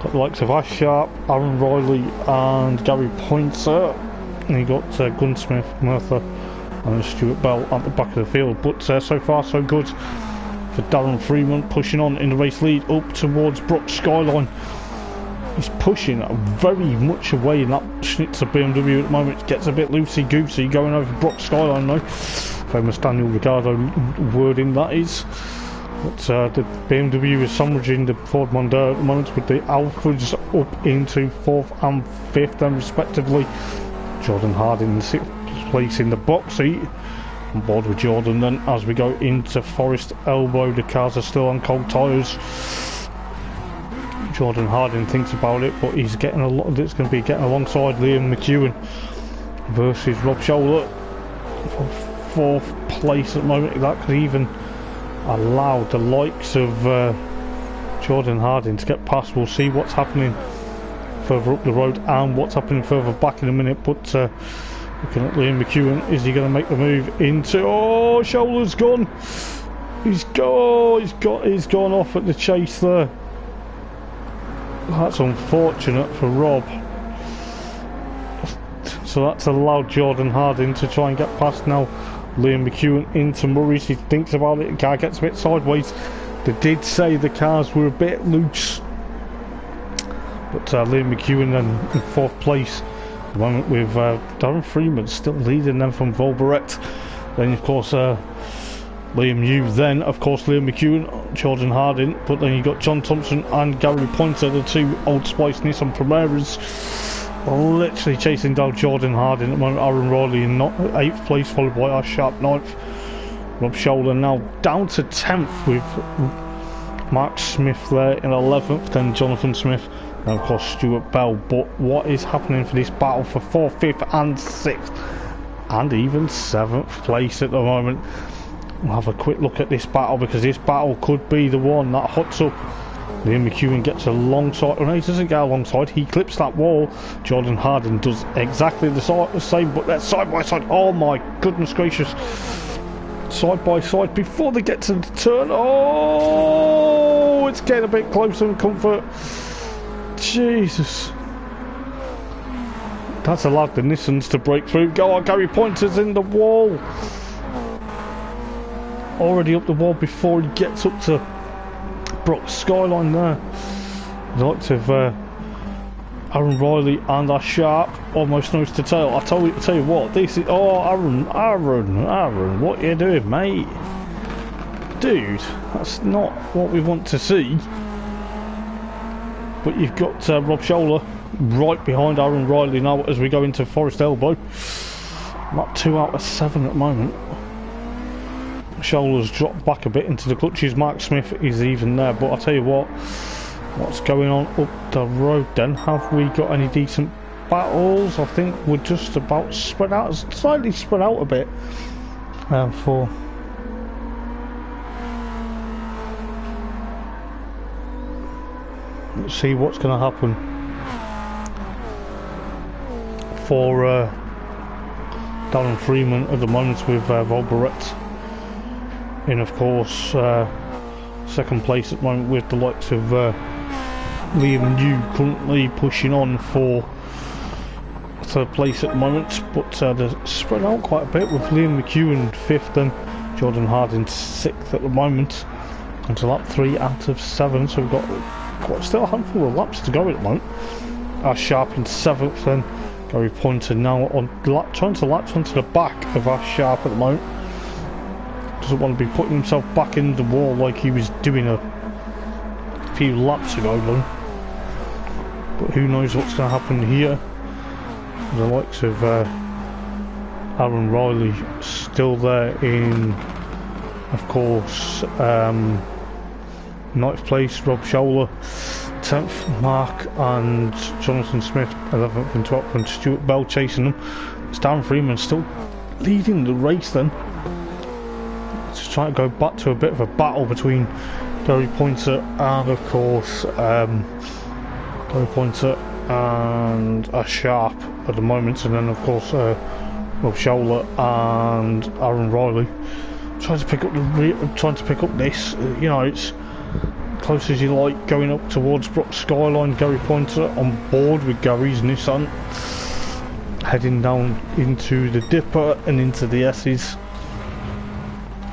got the likes of Ash Sharp, Aaron Riley and Gary Pointer. And you got Gunsmith, Merthyr and Stuart Bell at the back of the field. But so far so good for Darren Freeman, pushing on in the race lead up towards Brock Skyline. He's pushing very much away in that Schnitzer BMW at the moment. Gets a bit loosey-goosey going over Brock Skyline though. Famous Daniel Ricciardo wording that is. But the BMW is sandwiching the Ford Mondeo at the moment, with the Alphas up into 4th and 5th then respectively. Jordan Harding in 6th place in the box seat. On board with Jordan then as we go into Forest Elbow. The cars are still on cold tyres. Jordan Harding thinks about it, but he's getting a lot of it's going to be getting alongside Liam McEwen versus Rob Scholler for 4th place at the moment. That could even allow the likes of Jordan Harding to get past. We'll see what's happening further up the road and what's happening further back in a minute. But looking at Liam McEwen, is he going to make the move into? Oh, Scholler's gone. He's gone off at the chase there. That's unfortunate for Rob. So that's allowed Jordan Harding to try and get past now. Liam McEwen into Murray's. He thinks about it. The car gets a bit sideways. They did say the cars were a bit loose. But Liam McEwen then in 4th place at the moment, with Darren Freeman still leading them from Volbrecht. Then of course Liam New, then of course Liam McEwen, Jordan Harding, but then you got Jon Thompson and Gary Pointer, the 2 Old Spice Nissan Primeras. literally chasing down Jordan Harding at the moment. Aaron Riley in 8th place, followed by our sharp 9th. Rob Scholler now down to 10th with Mark Smith there in 11th, then Jonathan Smith, and of course Stuart Bell. But what is happening for this battle for 4th, 5th and 6th and even 7th place at the moment? We'll have a quick look at this battle, because this battle could be the one that hots up. Liam McEwen gets alongside, no, he doesn't get alongside, he clips that wall. Jordan Harding does exactly the same, but they're side by side. Oh my goodness gracious, side by side before they get to the turn. Oh, it's getting a bit closer in comfort. Jesus, that's allowed the Nissans to break through. Go on, Gary Pointer's in the wall, already up the wall before he gets up to Brock's Skyline there. The likes of Aaron Riley and our Sharp almost nose to tail. I tell you what, this is, oh, Aaron, what are you doing, mate? Dude, that's not what we want to see. But you've got Rob Scholler right behind Aaron Riley now as we go into Forest Elbow. I'm up 2 out of 7 at the moment. Scholler's dropped back a bit into the clutches. Mark Smith is even there, but I'll tell you what, what's going on up the road then? Have we got any decent battles? I think we're just about spread out, slightly spread out a bit for let's see what's going to happen for Darren Freeman at the moment with Volberet in, of course, second place at the moment, with the likes of Liam New currently pushing on for 3rd place at the moment, but they're spread out quite a bit with Liam McEwen 5th and Jordan Harding 6th at the moment until lap 3 out of 7, so we've got still a handful of laps to go at the moment. Our Sharp in 7th and Gary Pointer now on trying to latch onto the back of our Sharp at the moment. Doesn't want to be putting himself back in the wall like he was doing a few laps ago though. But who knows what's going to happen here. The likes of Aaron Riley still there in, of course, 9th place, Rob Scholler 10th, Mark and Jonathan Smith 11th and 12th, and Stuart Bell chasing them. It's Darren Freeman still leading the race then. Just trying to go back to a bit of a battle between Gary Pointer and, of course, Gary Pointer and a Sharp at the moment, and then of course Rob Scholler and Aaron Riley trying to pick up this. You know, it's close as you like going up towards Brock's Skyline. Gary Pointer on board with Gary's Nissan, heading down into the Dipper and into the S's.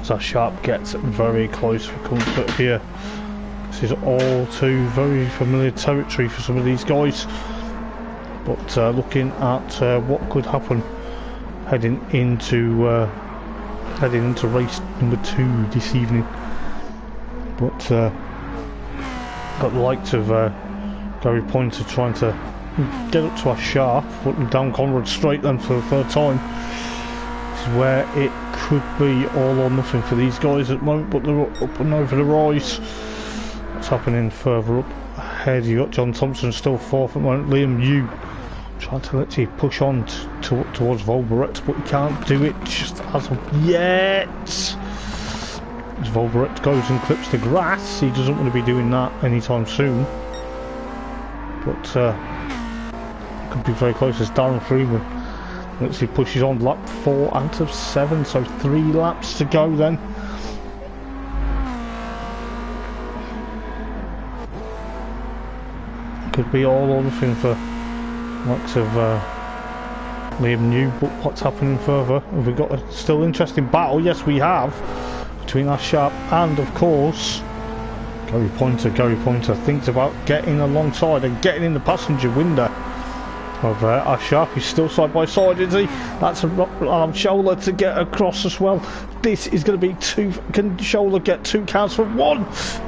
So Sharp gets very close for comfort here. This is all too very familiar territory for some of these guys. But looking at what could happen heading into race number 2 this evening. But got the likes of Gary Pointer trying to get up to our Sharp, putting down Conrad straight then for the 3rd time. Where it could be all or nothing for these guys at the moment, but they're up and over the rise. What's happening further up ahead? You got Jon Thompson still 4th at the moment. Liam Yu trying to literally push on towards Volberet, but he can't do it just as of yet. As Volberet goes and clips the grass, he doesn't want to be doing that anytime soon. But could be very close as Darren Freeman literally pushes on lap 4 out of 7, so 3 laps to go then. Could be all or nothing for likes of Liam New, but what's happening further? Have we got a still interesting battle? Yes, we have, between our Sharp and, of course, Gary Pointer. Gary Pointer thinks about getting alongside and getting in the passenger window of our Sharp. He's still side by side, is he? That's a Scholler to get across as well. This is going to be 2. Can Scholler get 2 counts for 1?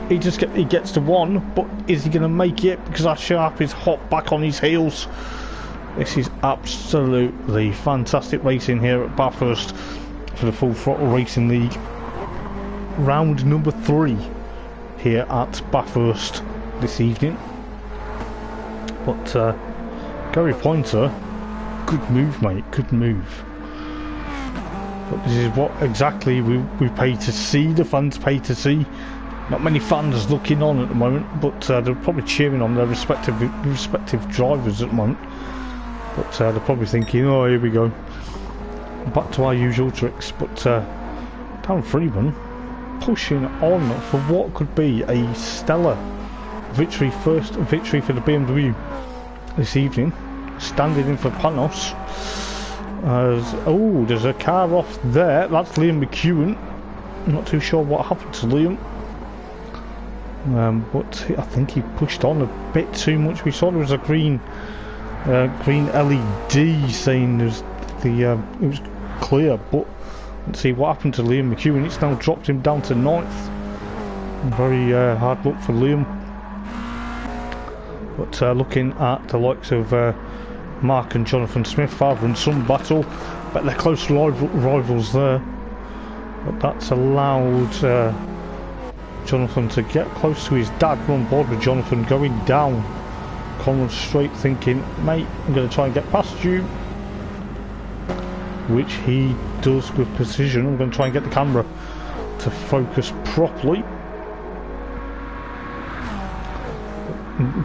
He gets to 1, but is he going to make it? Because our Sharp is hot back on his heels. This is absolutely fantastic racing here at Bathurst for the Full Throttle Racing League. Round number 3 here at Bathurst this evening. But Gary Pointer, good move, mate, good move. But this is what exactly we pay to see, the fans pay to see. Not many fans looking on at the moment, but they're probably cheering on their respective drivers at the moment. But they're probably thinking, oh, here we go, back to our usual tricks. But Darren Freeman pushing on for what could be a stellar victory, first victory for the BMW this evening, standing in for Panos. Oh, there's a car off there. That's Liam McEwen. I'm not too sure what happened to Liam, but I think he pushed on a bit too much. We saw there was a green LED saying it was clear, but let's see what happened to Liam McEwen. It's now dropped him down to 9th. Very hard luck for Liam. But looking at the likes of Mark and Jonathan Smith, father and son battle, but they're close rivals there. But that's allowed Jonathan to get close to his dad. We're on board with Jonathan going down Conrad straight, thinking, mate, I'm going to try and get past you, which he does with precision. I'm going to try and get the camera to focus properly.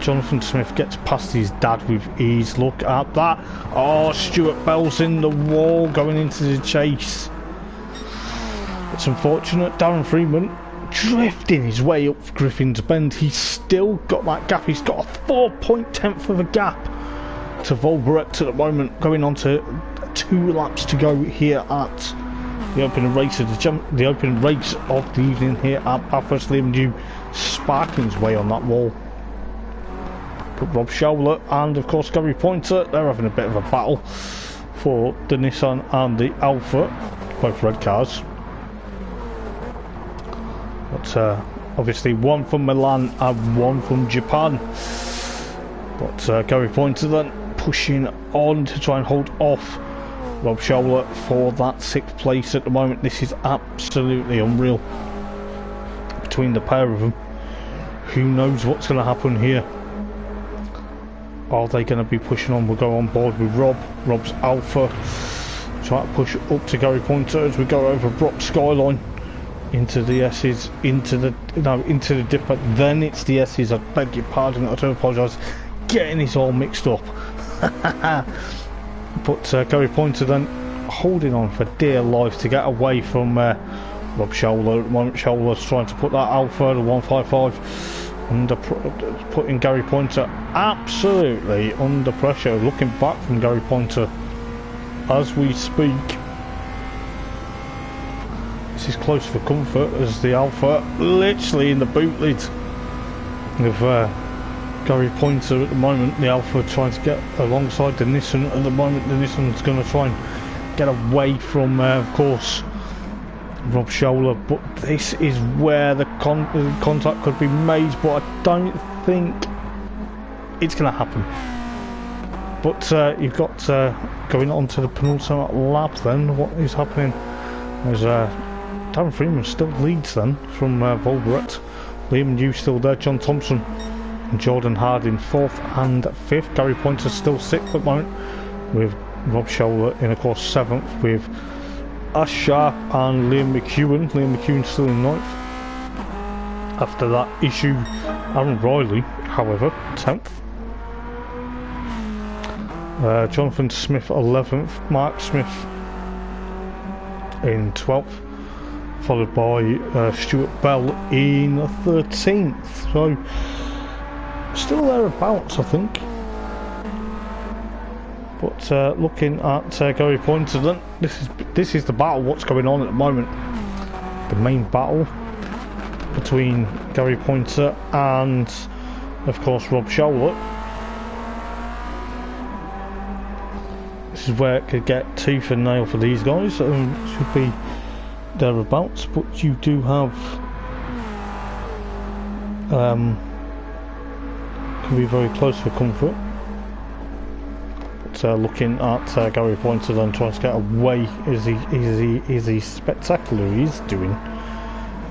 Jonathan Smith gets past his dad with ease. Look at that. Oh, Stuart Bell's in the wall going into the chase. It's unfortunate. Darren Freeman drifting his way up Griffin's Bend. He's still got that gap. He's got a 4.10th of a gap to Volberet at the moment, going on to 2 laps to go here at the opening race of the opening race of the evening here at Bathurst. Liam Dew sparking his way on that wall. But Rob Showler and of course Gary Pointer, they're having a bit of a battle for the Nissan and the Alpha, both red cars. But obviously one from Milan and one from Japan. But Gary Pointer then pushing on to try and hold off Rob Showler for that 6th place at the moment. This is absolutely unreal between the pair of them. Who knows what's going to happen here? Are they going to be pushing on? We'll go on board with Rob's Alpha, try to push up to Gary Pointer as we go over Brock Skyline into the S's, into the dipper. Then it's the S's. I beg your pardon, I do apologise, getting this all mixed up. But Gary Pointer then holding on for dear life to get away from Rob Showler at the moment. Showler's trying to put that Alpha to 155 under, putting Gary Pointer absolutely under pressure. Looking back from Gary Pointer as we speak. This is close for comfort as the Alpha literally in the boot lid of Gary Pointer at the moment. The Alpha trying to get alongside the Nissan at the moment. The Nissan's going to try and get away from of course Rob Showler, but this is where the contact could be made, but I don't think it's going to happen. But you've got going on to the penultimate lap then. What is happening? There's Darren Freeman still leads then from Volberet. Liam New still there. Jon Thompson and Jordan Harding 4th and 5th. Gary Pointer still 6th at the moment, with Rob Showler in of course 7th, with Ash Sharp and Liam McEwen. Liam McEwen still in 9th. After that issue, Aaron Riley, however, 10th. Jonathan Smith 11th. Mark Smith in 12th. Followed by Stuart Bell in 13th. So, still thereabouts, I think. But looking at Gary Pointer then, this is the battle, what's going on at the moment. The main battle between Gary Pointer and of course Rob Showler. This is where it could get tooth and nail for these guys. Should be thereabouts, but you do have can be very close for comfort. looking at Gary Pointer then trying to get away. Is he spectacular? He's doing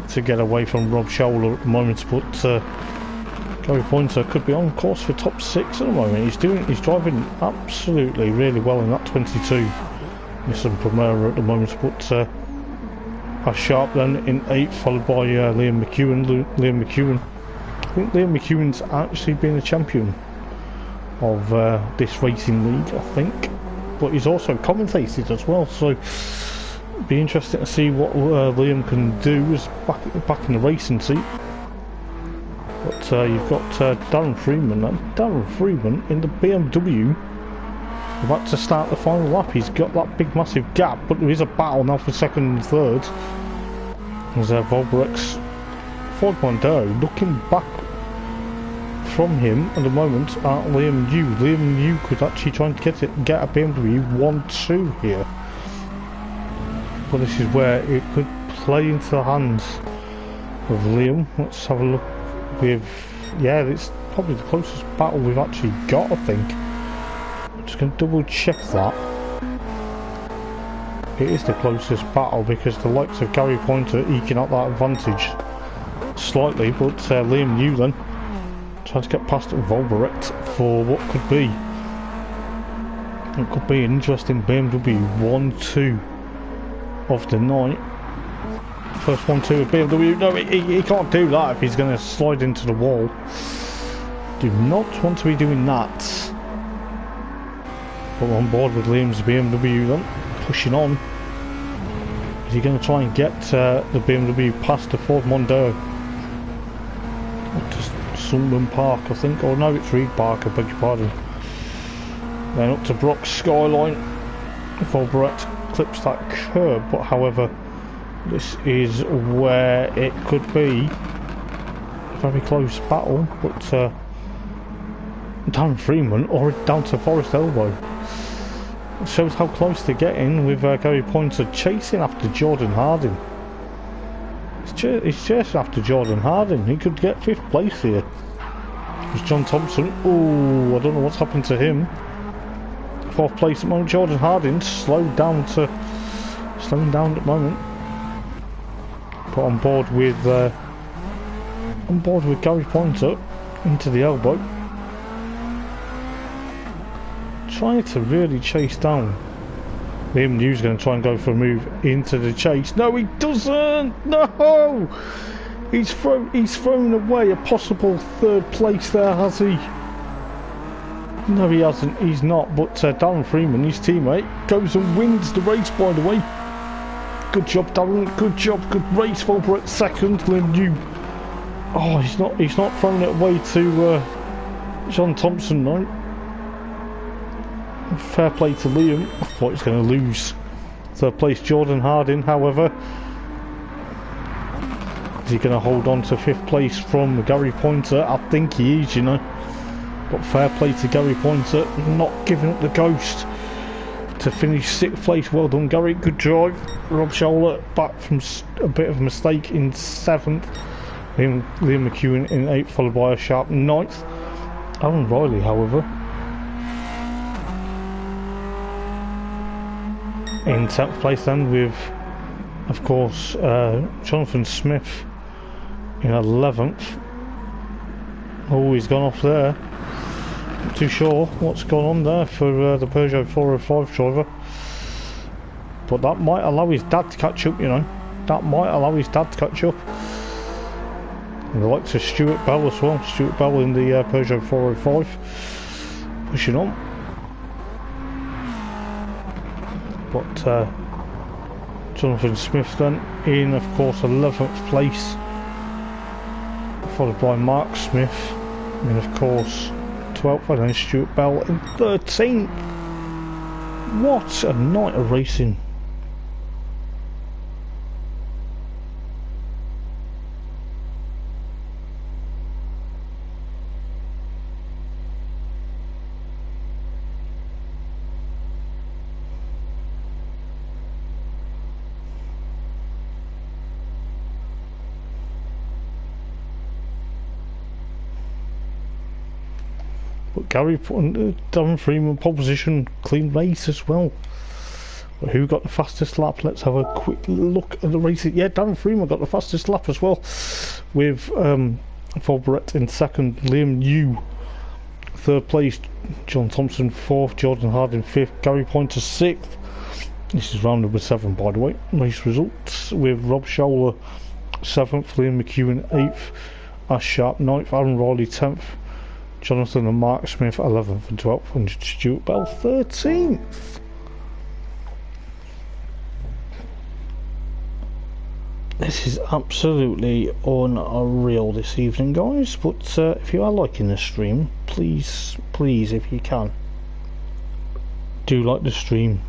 to get away from Rob Scholler at the moment, but Gary Pointer could be on course for top 6 at the moment. He's driving absolutely really well in that 22 Nissan Primera at the moment, but a Sharp then in 8th, followed by Liam McEwen. I think Liam McEwen's actually been a champion of this racing league, I think, but he's also commentated as well, so it'd be interesting to see what Liam can do as back in the racing seat. But you've got Darren Freeman, and Darren Freeman in the BMW about to start the final lap. He's got that big massive gap, but there is a battle now for second and third. There's Volberek's Ford Mondeo looking back from him at the moment at Liam Yu. Liam Yu could actually try and get a BMW 1-2 here, but this is where it could play into the hands of Liam. Let's have a look with, yeah, it's probably the closest battle we've actually got, I think. I'm just going to double check that. It is the closest battle because the likes of Gary Pointer eking out that advantage slightly, but Liam Yu then trying to get past Volberek for what could be an interesting BMW 1-2 of the night. First 1-2 of BMW. No, he can't do that if he's going to slide into the wall. Do not want to be doing that. But we're on board with Liam's BMW then, pushing on. Is he going to try and get the BMW past the Ford Mondeo? Just Sunderland Park, I think. Oh no, it's Reed Park, I beg your pardon. Then up to Brock's Skyline. Volberek clips that curb, but however, this is where it could be a very close battle. But Darren Freeman already down to Forest Elbow. It shows how close they're getting with Gary Pointer chasing after Jordan Harding. He's chasing after Jordan Harding. He could get 5th place here. It's Jon Thompson. Oh, I don't know what's happened to him. 4th place at the moment. Jordan Harding slowing down at the moment. Put on board with Gary Pointer into the elbow. Trying to really chase down. Liam New's going to try and go for a move into the chase. No, he doesn't. No, he's thrown away a possible 3rd place there, has he? No, he hasn't. He's not. But Darren Freeman, his teammate, goes and wins the race. By the way, good job, Darren. Good job. Good race. Volberek 2nd. Liam New. Oh, he's not throwing it away to Jon Thompson, no. Fair play to Liam. I thought he was going to lose 3rd place. Jordan Harding, however, is he going to hold on to 5th place from Gary Pointer? I think he is, you know. But fair play to Gary Pointer, not giving up the ghost to finish 6th place. Well done, Gary. Good drive. Rob Scholler back from a bit of a mistake in 7th. Liam McEwen in 8th, followed by a Sharp 9th. Alan Riley, however, in 10th place then, with of course Jonathan Smith in 11th. Oh, he's gone off there. Not too sure what's gone on there for the Peugeot 405 driver, but that might allow his dad to catch up, you know. That might allow his dad to catch up. And the likes of Stuart Bell as well. Stuart Bell in the Peugeot 405 pushing on. But Jonathan Smith then in, of course, 11th place, followed by Mark Smith in, of course, 12th, and then Stuart Bell in 13th. What a night of racing. But Gary put Darren Freeman pole position, clean race as well. But who got the fastest lap? Let's have a quick look at the race. Yeah, Darren Freeman got the fastest lap as well, with Brett in second, Liam New third place, Jon Thompson fourth, Jordan Harding fifth, Gary Pointer sixth. This is round number 7, by the way. Race results with Rob Showler 7th, Liam McEwen 8th, Ash Sharp 9th, Aaron Riley 10th, Jonathan and Mark Smith 11th and 12th, and Stuart Bell 13th. This is absolutely unreal this evening, guys, but if you are liking the stream, please, if you can, do like the stream.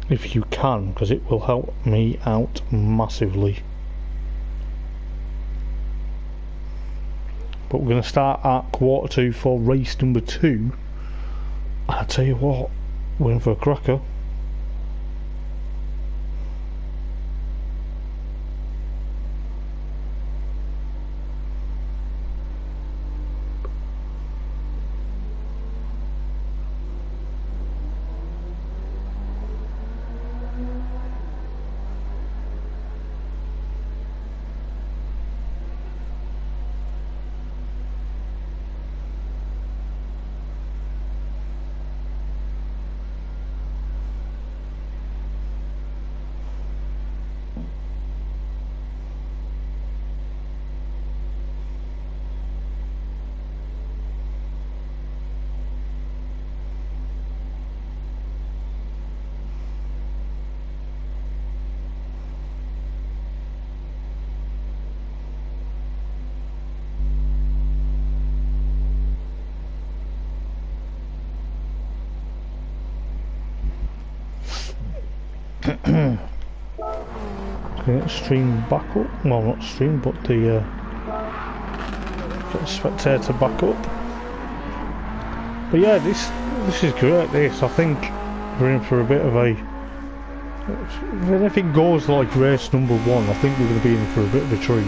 If you can, because it will help me out massively. But we're going to start at quarter 2 for race number 2. And I tell you what, we're in for a cracker. Okay, stream back up. Well, not stream, but the spectator back up. But yeah, this is great. I think we're in for a bit of a. If anything goes like race number 1, I think we're going to be in for a bit of a treat.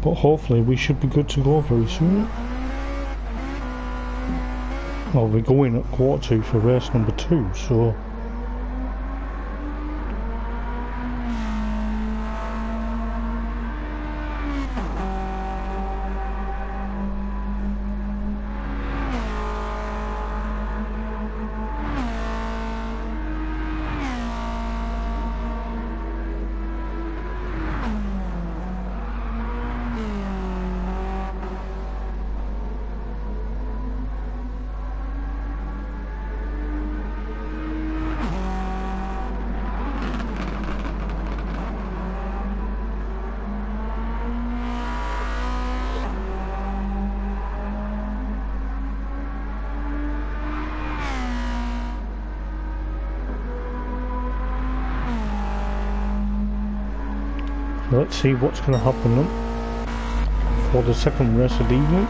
But hopefully we should be good to go very soon. Well, we're going at quarter 2 for race number 2, so let's see what's going to happen then for the second race of the evening.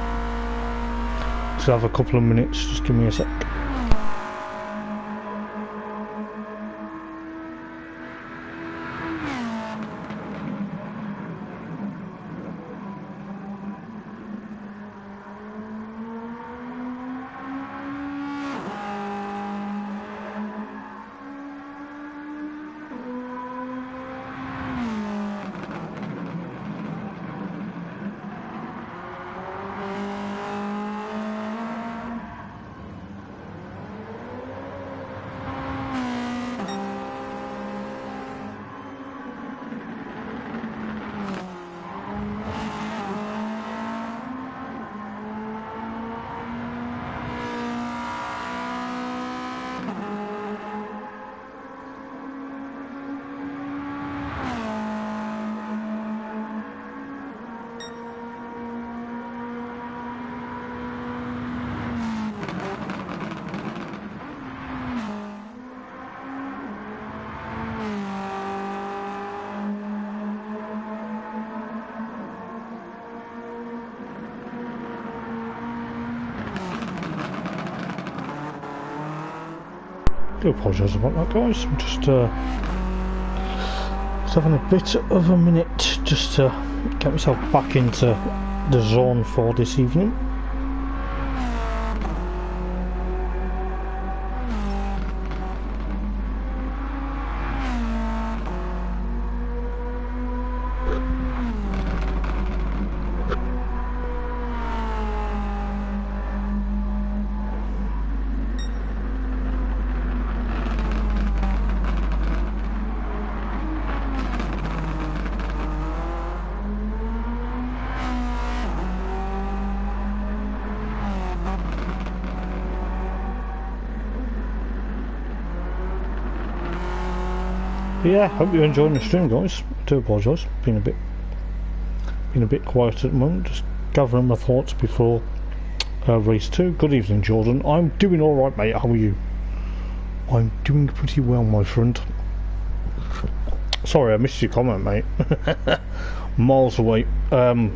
So have a couple of minutes, just give me a sec. do apologise about that, guys. I'm just having a bit of a minute just to get myself back into the zone for this evening. Yeah, hope you're enjoying the stream, guys. I do apologise, been a bit quiet at the moment, just gathering my thoughts before race 2. Good evening, Jordan. I'm doing all right, mate. How are you? I'm doing pretty well, my friend. Sorry, I missed your comment, mate. Miles away. But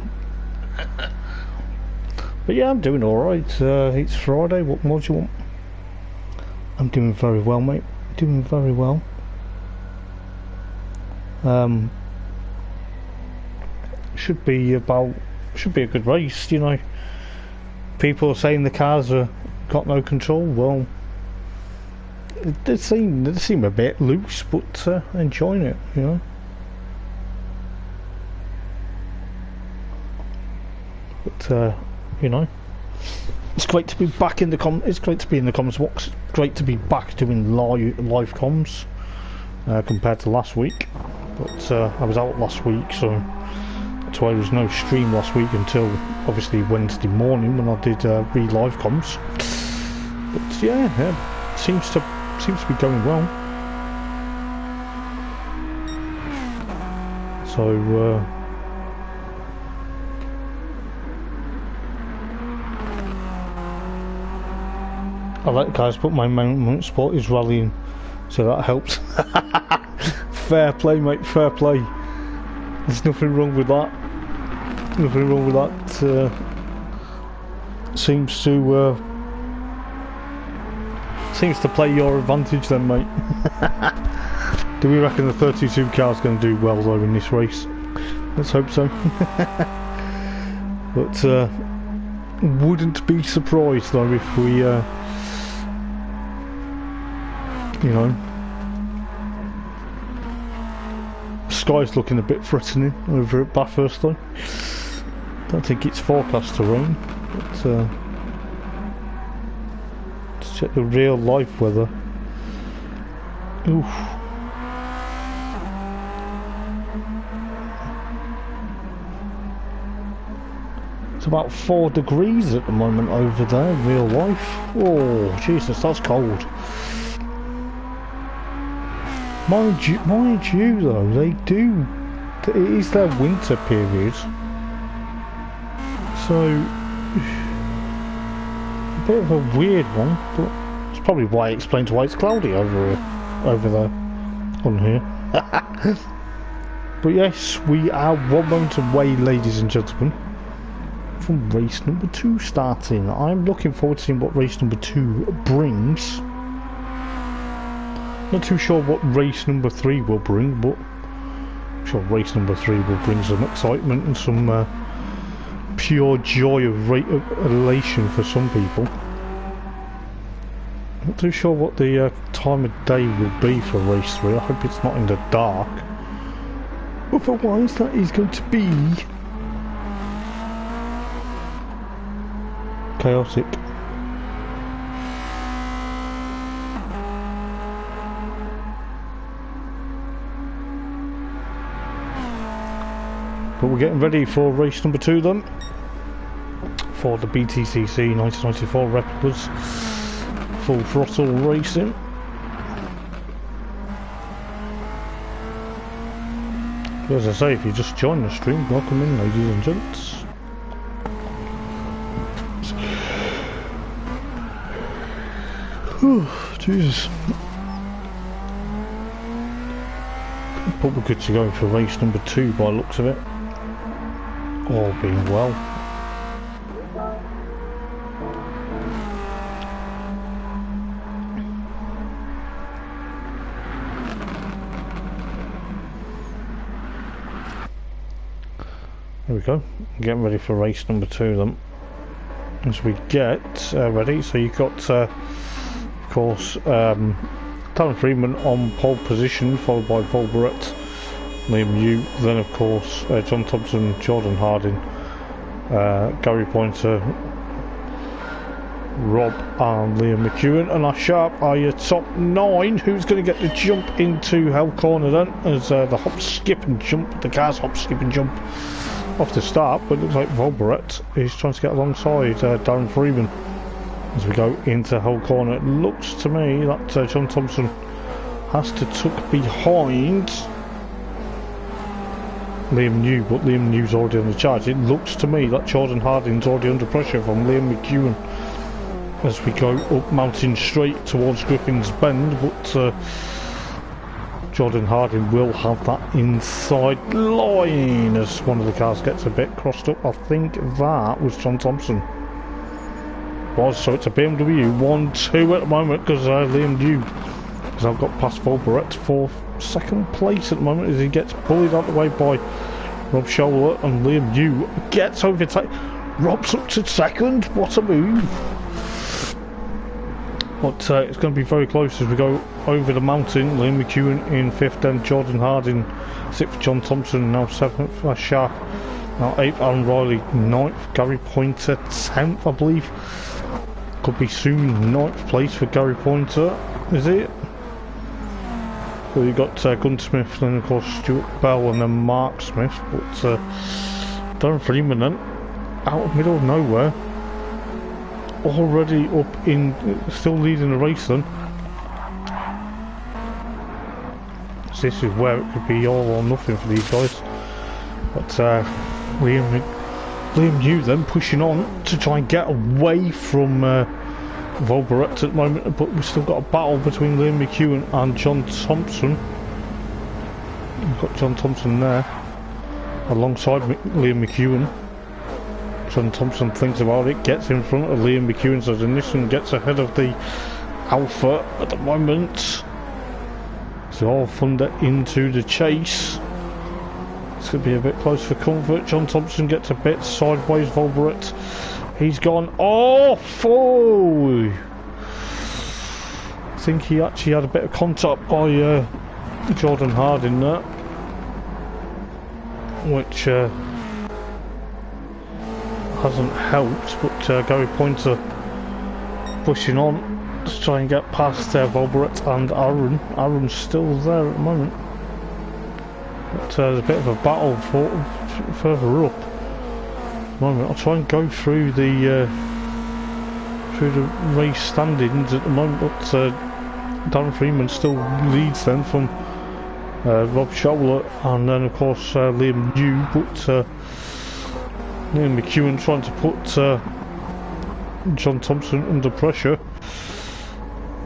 yeah, I'm doing all right. It's Friday. What more do you want? I'm doing very well, mate. Doing very well. Should be a good race, you know. People are saying the cars have got no control. Well, they seem a bit loose, but enjoying it, you know. But you know, it's great to be back in the It's great to be in the comms box. It's great to be back doing live comms compared to last week. But I was out last week, so that's why there was no stream last week until obviously Wednesday morning when I did live comms. But yeah, seems to be going well. So I let guys put my main sport is rallying, so that helps. Fair play, mate, fair play. There's nothing wrong with that. Nothing wrong with that. Seems to play your advantage then, mate. Do we reckon the 32 car's going to do well though in this race? Let's hope so. But wouldn't be surprised though if we, you know. Sky's looking a bit threatening over at Bathurst though. Don't think it's forecast to rain, but let's check the real life weather. Oof. It's about 4 degrees at the moment over there, real life. Oh Jesus, that's cold. Mind you though, they do, it is their winter period, so a bit of a weird one, but it's probably why it explains why it's cloudy over there, on here. But yes, we are 1 moment away, ladies and gentlemen, from race number 2 starting. I'm looking forward to seeing what race number 2 brings. Not too sure what race number 3 will bring, but I'm sure race number 3 will bring some excitement and some pure joy of elation for some people. Not too sure what the time of day will be for race 3. I hope it's not in the dark. Otherwise, that is going to be chaotic. But we're getting ready for race number 2 then, for the BTCC 1994 Replicas full throttle racing. As I say, if you just joined the stream, welcome in, ladies and gents. Whew, Jesus. But we're good to go for race number 2 by the looks of it. All being well. There we go. Getting ready for race number 2 then. As we get ready, so you've got, of course, Darren Freeman on pole position, followed by Volberet, Liam New, then of course Jon Thompson, Jordan Harding, Gary Pointer, Rob and Liam McEwen, and our Sharp are your top 9. Who's going to get the jump into Hell Corner then, as the hop, skip and jump, the cars hop, skip and jump off the start, but it looks like Volberet is trying to get alongside Darren Freeman as we go into Hell Corner. It looks to me that Jon Thompson has to tuck behind Liam New, but Liam New's already on the charge. It looks to me that Jordan Harding's already under pressure from Liam McEwen as we go up Mountain Straight towards Griffin's Bend, but Jordan Harding will have that inside line as one of the cars gets a bit crossed up. I think that was Jon Thompson. So it's a BMW 1-2 at the moment, because Liam New has now got past Volberet for 2nd place at the moment as he gets bullied out the way by Rob Scholler, and Liam New gets overtaken. Rob's up to 2nd, what a move. But it's going to be very close as we go over the mountain. Liam McEwen in 5th, then Jordan Harding 6th, Jon Thompson now 7th, Sharp now 8th, Aaron Riley 9th, Gary Pointer 10th, I believe. Could be soon 9th place for Gary Pointer, is it? So you've got Gunsmith, then of course Stuart Bell, and then Mark Smith. But Darren Freeman then, out of middle of nowhere, already up in, still leading the race then. So this is where it could be all or nothing for these guys. But Liam New then pushing on to try and get away from Volberet at the moment, but we've still got a battle between Liam McEwen and Jon Thompson. We've got Jon Thompson there alongside Liam McEwen. Jon Thompson thinks about it, gets in front of Liam McEwen, so the Nissan gets ahead of the Alpha at the moment. So all thunder into the chase. It's going to be a bit close for comfort. Jon Thompson gets a bit sideways. Volberet, he's gone off. Oh! I think he actually had a bit of contact by Jordan Harding there, which hasn't helped, but Gary Pointer pushing on to try and get past Volberet and Aaron. Aaron's still there at the moment. But there's a bit of a battle further up at the moment. I'll try and go through the race standings at the moment, but Darren Freeman still leads then from Rob Scholler, and then of course Liam New, but Liam McEwen trying to put Jon Thompson under pressure.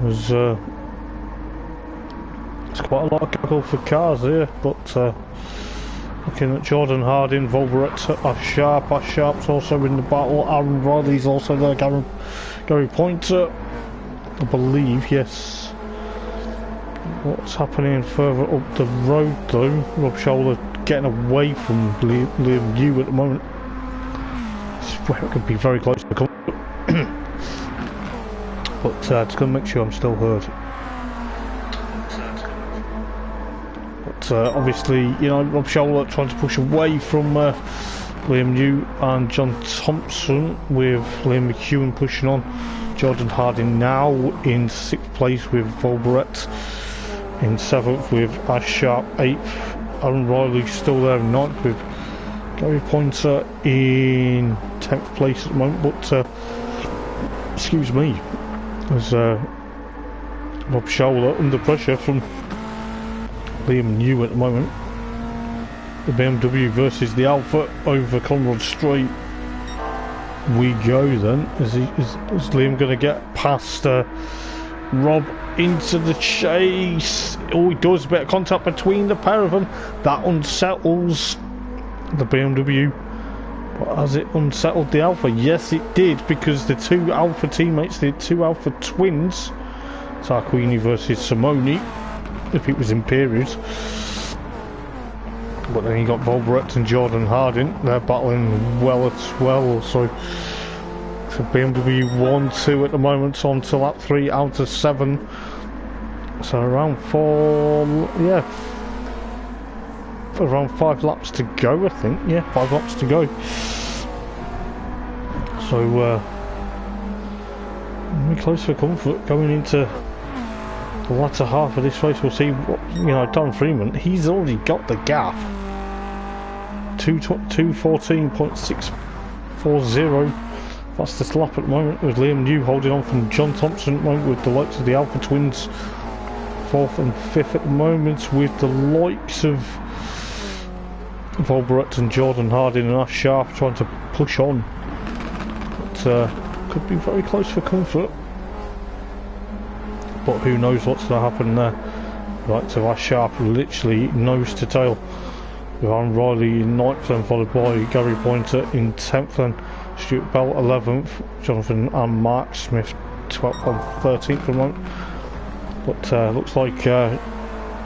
There's quite a lot of gaggle for cars here, but looking at Jordan Harding, Volberet, Sharp's also in the battle, Aaron Riley's also there, Gary Pointer, I believe, yes. What's happening further up the road though? Rob Scholler getting away from Liam New at the moment. Where it could be very close to come. But just going to make sure I'm still heard. But obviously, you know, Rob Scholler trying to push away from Liam New and Jon Thompson, with Liam McEwen pushing on. Jordan Harding now in 6th place with Volberet, in 7th with Ash Sharp, 8th. Aaron Riley still there in 9th with Gary Pointer in 10th place at the moment, but excuse me, as Rob Scholler under pressure from Liam New at the moment. The BMW versus the Alpha over Conrad Straight we go then. Is Liam going to get past Rob into the chase? Oh, he does, a bit of contact between the pair of them. That unsettles the BMW. But has it unsettled the Alpha? Yes, it did, because the two Alpha teammates, the two Alpha twins, Tarquini versus Simone, if it was in periods, But then you got Volberet and Jordan Harding. They're battling well as well. So BMW 1-2 at the moment, on to lap 3 out of 7. So around 4, yeah, around 5 laps to go, I think. Yeah, 5 laps to go. So very close for comfort going into the latter half of this race. We'll see what, you know, Don Freeman, he's already got the gap. 2:14.640. Fastest lap at the moment, with Liam New holding on from Jon Thompson at the moment, with the likes of the Alpha Twins 4th and 5th at the moment, with the likes of Volberet and Jordan Harding and Ash Sharp trying to push on. But could be very close for comfort. But who knows what's going to happen there. Right, so Ash Sharp literally nose to tail with Aaron Riley in 9th, then followed by Gary Pointer in 10th, then Stuart Bell 11th, Jonathan and Mark Smith 12th and 13th at the moment. But looks like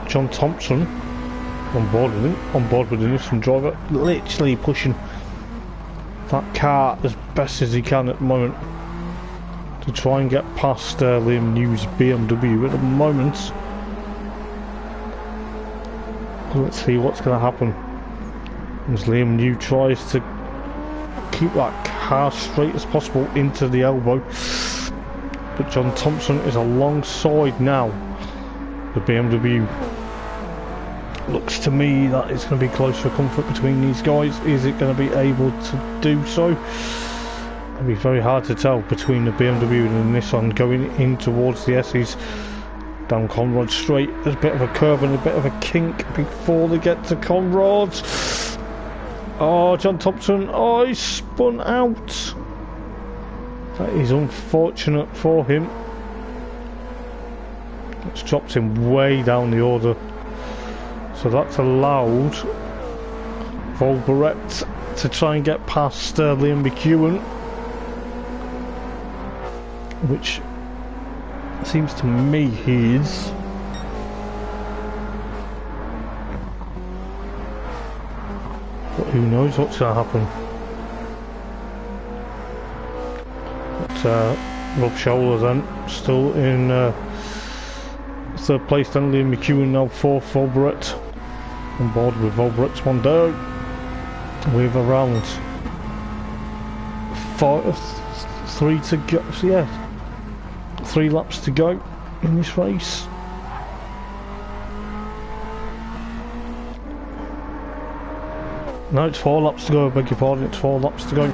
Jon Thompson on board with the Nissan driver, literally pushing that car as best as he can at the moment to try and get past Liam New's BMW at the moment. Let's see what's going to happen as Liam New tries to keep that car straight as possible into the elbow. But Jon Thompson is alongside now. The BMW looks to me that it's going to be close for comfort between these guys. Is it going to be able to do so? It'll be very hard to tell between the BMW and the Nissan going in towards the S's. Down Conrad straight, there's a bit of a curve and a bit of a kink before they get to Conrad. Oh, Jon Thompson, oh, he's spun out. That is unfortunate for him. It's dropped him way down the order. So that's allowed Volberet to try and get past Liam McEwen, which seems to me he is. But who knows what's going to happen. But Rob Scholler then still in 3rd place, then Liam McEwen now 4th, Volberet on board with Volberet's one down with around 3 to go. So yeah, 3 laps to go in this race. No, it's 4 laps to go, I beg your pardon, it's 4 laps to go.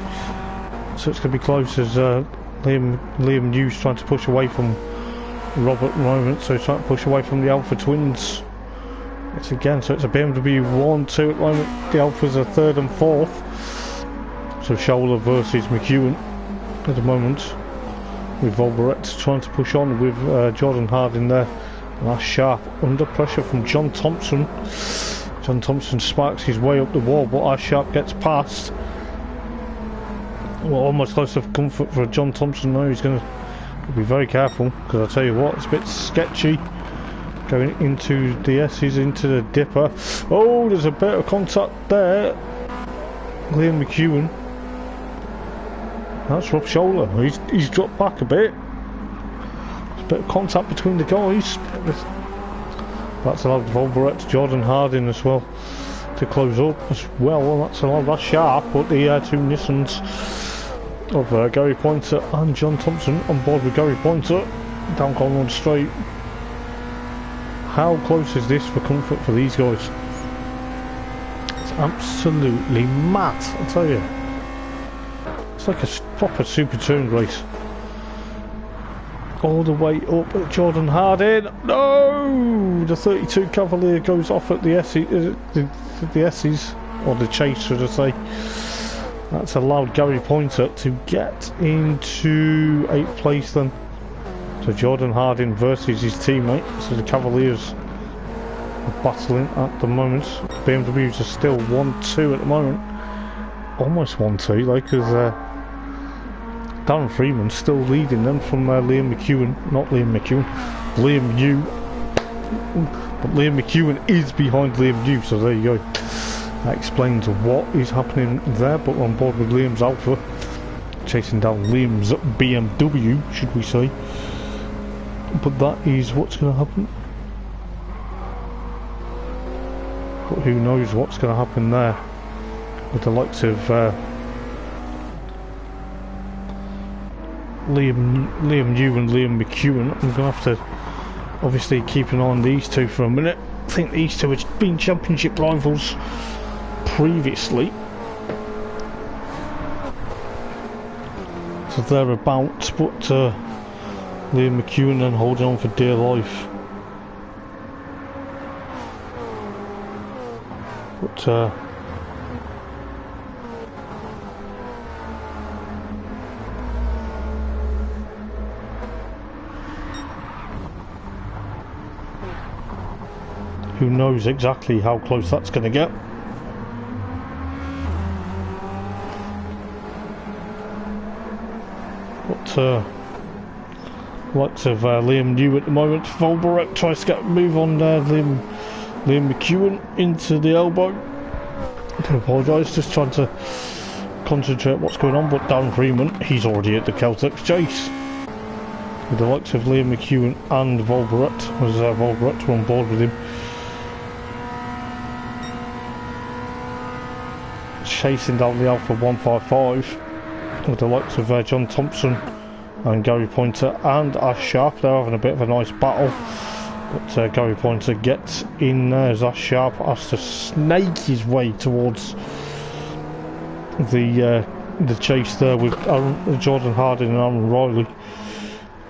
So it's going to be close as Liam New's trying to push away from Robert at the moment, so he's trying to push away from the Alpha Twins. It's again, so it's a BMW 1-2 at the moment. The Alphas are 3rd and 4th. So Scholler versus McEwen at the moment, with Volberet trying to push on with Jordan Harding there. And that's Sharp under pressure from Jon Thompson. Jon Thompson sparks his way up the wall, but Ash Sharp gets past. Well, almost close to comfort for Jon Thompson now. He's going to be very careful, because I'll tell you what, it's a bit sketchy going into the S's, into the dipper. Oh, there's a bit of contact there. Liam McEwen. That's Rob Scholler. He's dropped back a bit. There's a bit of contact between the guys. That's allowed Volberet, Jordan Harding as well to close up as well. Well, that's allowed that Sharp, but the 2 Nissans of Gary Pointer and Jon Thompson on board with Gary Pointer down Conrad straight. How close is this for comfort for these guys? It's absolutely mad, I tell you. It's like a proper super touring race. All the way up at Jordan Harding. No! The 32 Cavalier goes off at the S's, or the chase, should I say. That's allowed Gary Pointer to get into 8th place then. So Jordan Harding versus his teammate. So the Cavaliers are battling at the moment. BMWs are still 1-2 at the moment. Almost 1-2, like, because Darren Freeman's still leading them from Liam McEwen. Not Liam McEwen, Liam New. But Liam McEwen is behind Liam New, so there you go. That explains what is happening there, but we're on board with Liam's Alpha, chasing down Liam's BMW, should we say. But that is what's going to happen. But who knows what's going to happen there with the likes of Liam New and Liam McEwen. I'm going to have to obviously keep an eye on these two for a minute. I think these two have been championship rivals previously, so thereabouts, but Liam McEwen then holding on for dear life. But who knows exactly how close that's going to get. But likes of Liam New at the moment. Volberek tries to get a move on there. Liam McEwen into the elbow. I do apologise, just trying to concentrate what's going on. But Darren Freeman, he's already at the Celtics chase. With the likes of Liam McEwen and Volberek, as Volberek were on board with him. Chasing down the Alpha 155 with the likes of Jon Thompson and Gary Pointer and Ash Sharp. They're having a bit of a nice battle, but Gary Pointer gets in there as Ash Sharp has to snake his way towards the chase there with Jordan Harding and Aaron Riley.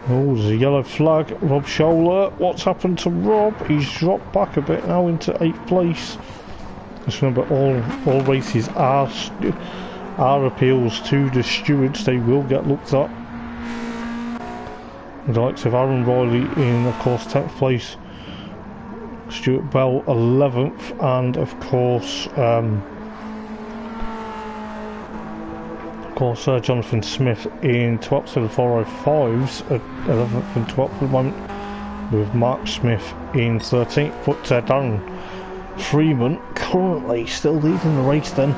Oh, there's a yellow flag. Rob Scholler, what's happened to Rob? He's dropped back a bit now into 8th place. Just remember, all races are appeals to the stewards. They will get looked at. The likes of Aaron Riley in, of course, 10th place. Stuart Bell 11th, and of course, Jonathan Smith in 12th. So the 405s at 11th and 12th at the moment, with Mark Smith in 13th. But Darren Freeman currently still leading the race then.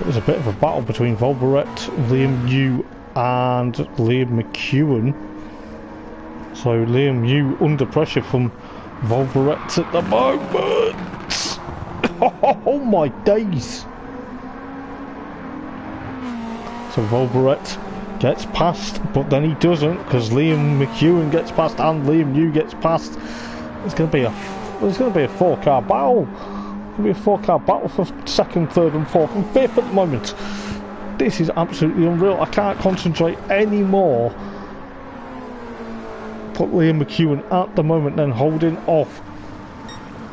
There's a bit of a battle between Volberek, Liam New and Liam McEwen. So Liam New under pressure from Volberek at the moment. Oh my days. So Volberek gets past, but then he doesn't, because Liam McEwen gets past and Liam New gets past. It's going to be a 4-car battle. It's going to be a 4-car battle for 2nd, 3rd and 4th and 5th at the moment. This is absolutely unreal. I can't concentrate anymore. But Liam McEwen at the moment then holding off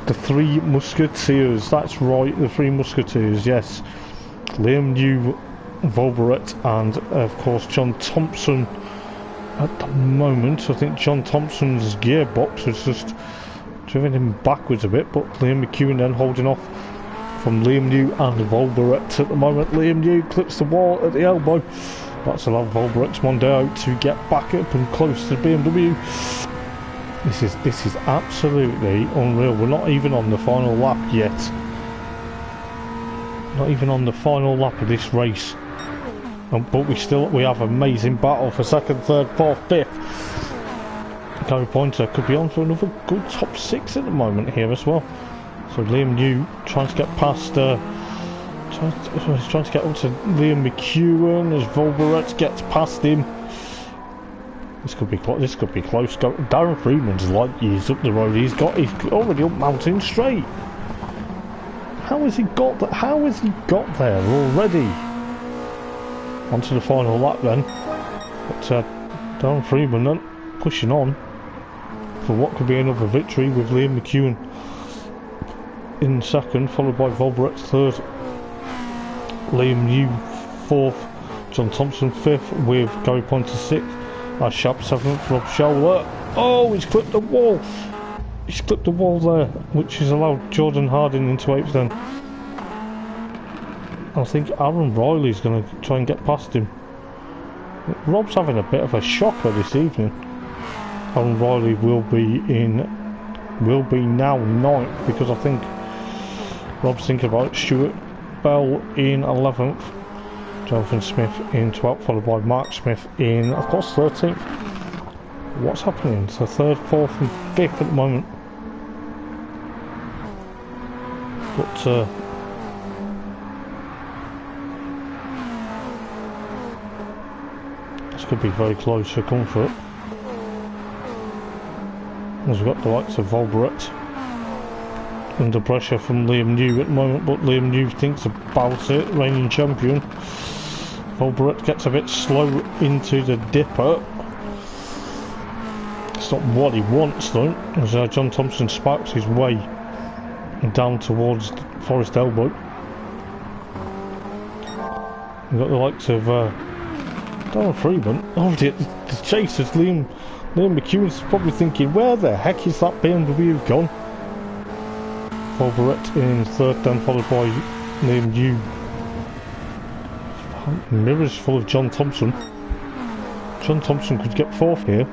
the 3 Musketeers. That's right, the 3 Musketeers, yes. Liam New, Volberek and of course Jon Thompson at the moment. I think Jon Thompson's gearbox was just driven him backwards a bit, but Liam McEwen then holding off from Liam New and Volberek at the moment. Liam New clips the wall at the elbow. That's allowed Volberek's Mondeo to get back up and close to the BMW. This is absolutely unreal. We're not even on the final lap yet. Not even on the final lap of this race. But we have amazing battle for 2nd, 3rd, 4th, 5th. Gary Pointer could be on for another good top 6 at the moment here as well. So Liam New trying to get past, he's trying to get up to Liam McEwen as Volberek gets past him. This could be close. Darren Freeman's light years up the road. He's already up Mountain Straight. How has he got that? How has he got there already? Onto the final lap then. But Darren Freeman then pushing on for what could be another victory with Liam McEwen in 2nd, followed by Volberek 3rd, Liam New 4th, Jon Thompson 5th, with Gary Pointer 6th, Ash Sharp 7th, Rob Scholler. Oh, he's clipped the wall. He's clipped the wall there, which has allowed Jordan Harding into 8th then. I think Aaron Riley's going to try and get past him. Rob's having a bit of a shocker this evening. Aaron Riley will be now 9th, because I think Rob's thinking about Stuart Bell in 11th. Jonathan Smith in 12th, followed by Mark Smith in, of course, 13th. What's happening? So 3rd, 4th and 5th at the moment. But this could be very close for comfort. As we've got the likes of Volberet under pressure from Liam New at the moment, but Liam New thinks about it, reigning champion. Volberet gets a bit slow into the dipper. It's not what he wants though, as Jon Thompson sparks his way down towards Forest Elbow. We've got the likes of Darren Freeman. Oh, the chasers, Liam McEwen's probably thinking, where the heck is that BMW gone? Volberet in 3rd, then followed by Liam New. Mirrors full of Jon Thompson. Jon Thompson could get 4th here.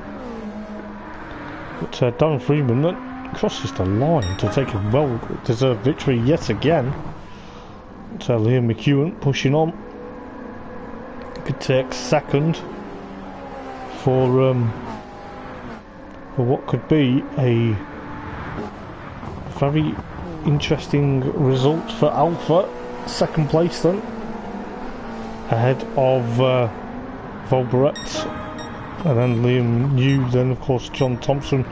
But Darren Freeman then crosses the line to take a well-deserved victory yet again. So Liam McEwen pushing on. Could take 2nd for what could be a very interesting result for Alpha. 2nd place then, ahead of Volberet, and then Liam New, then of course Jon Thompson,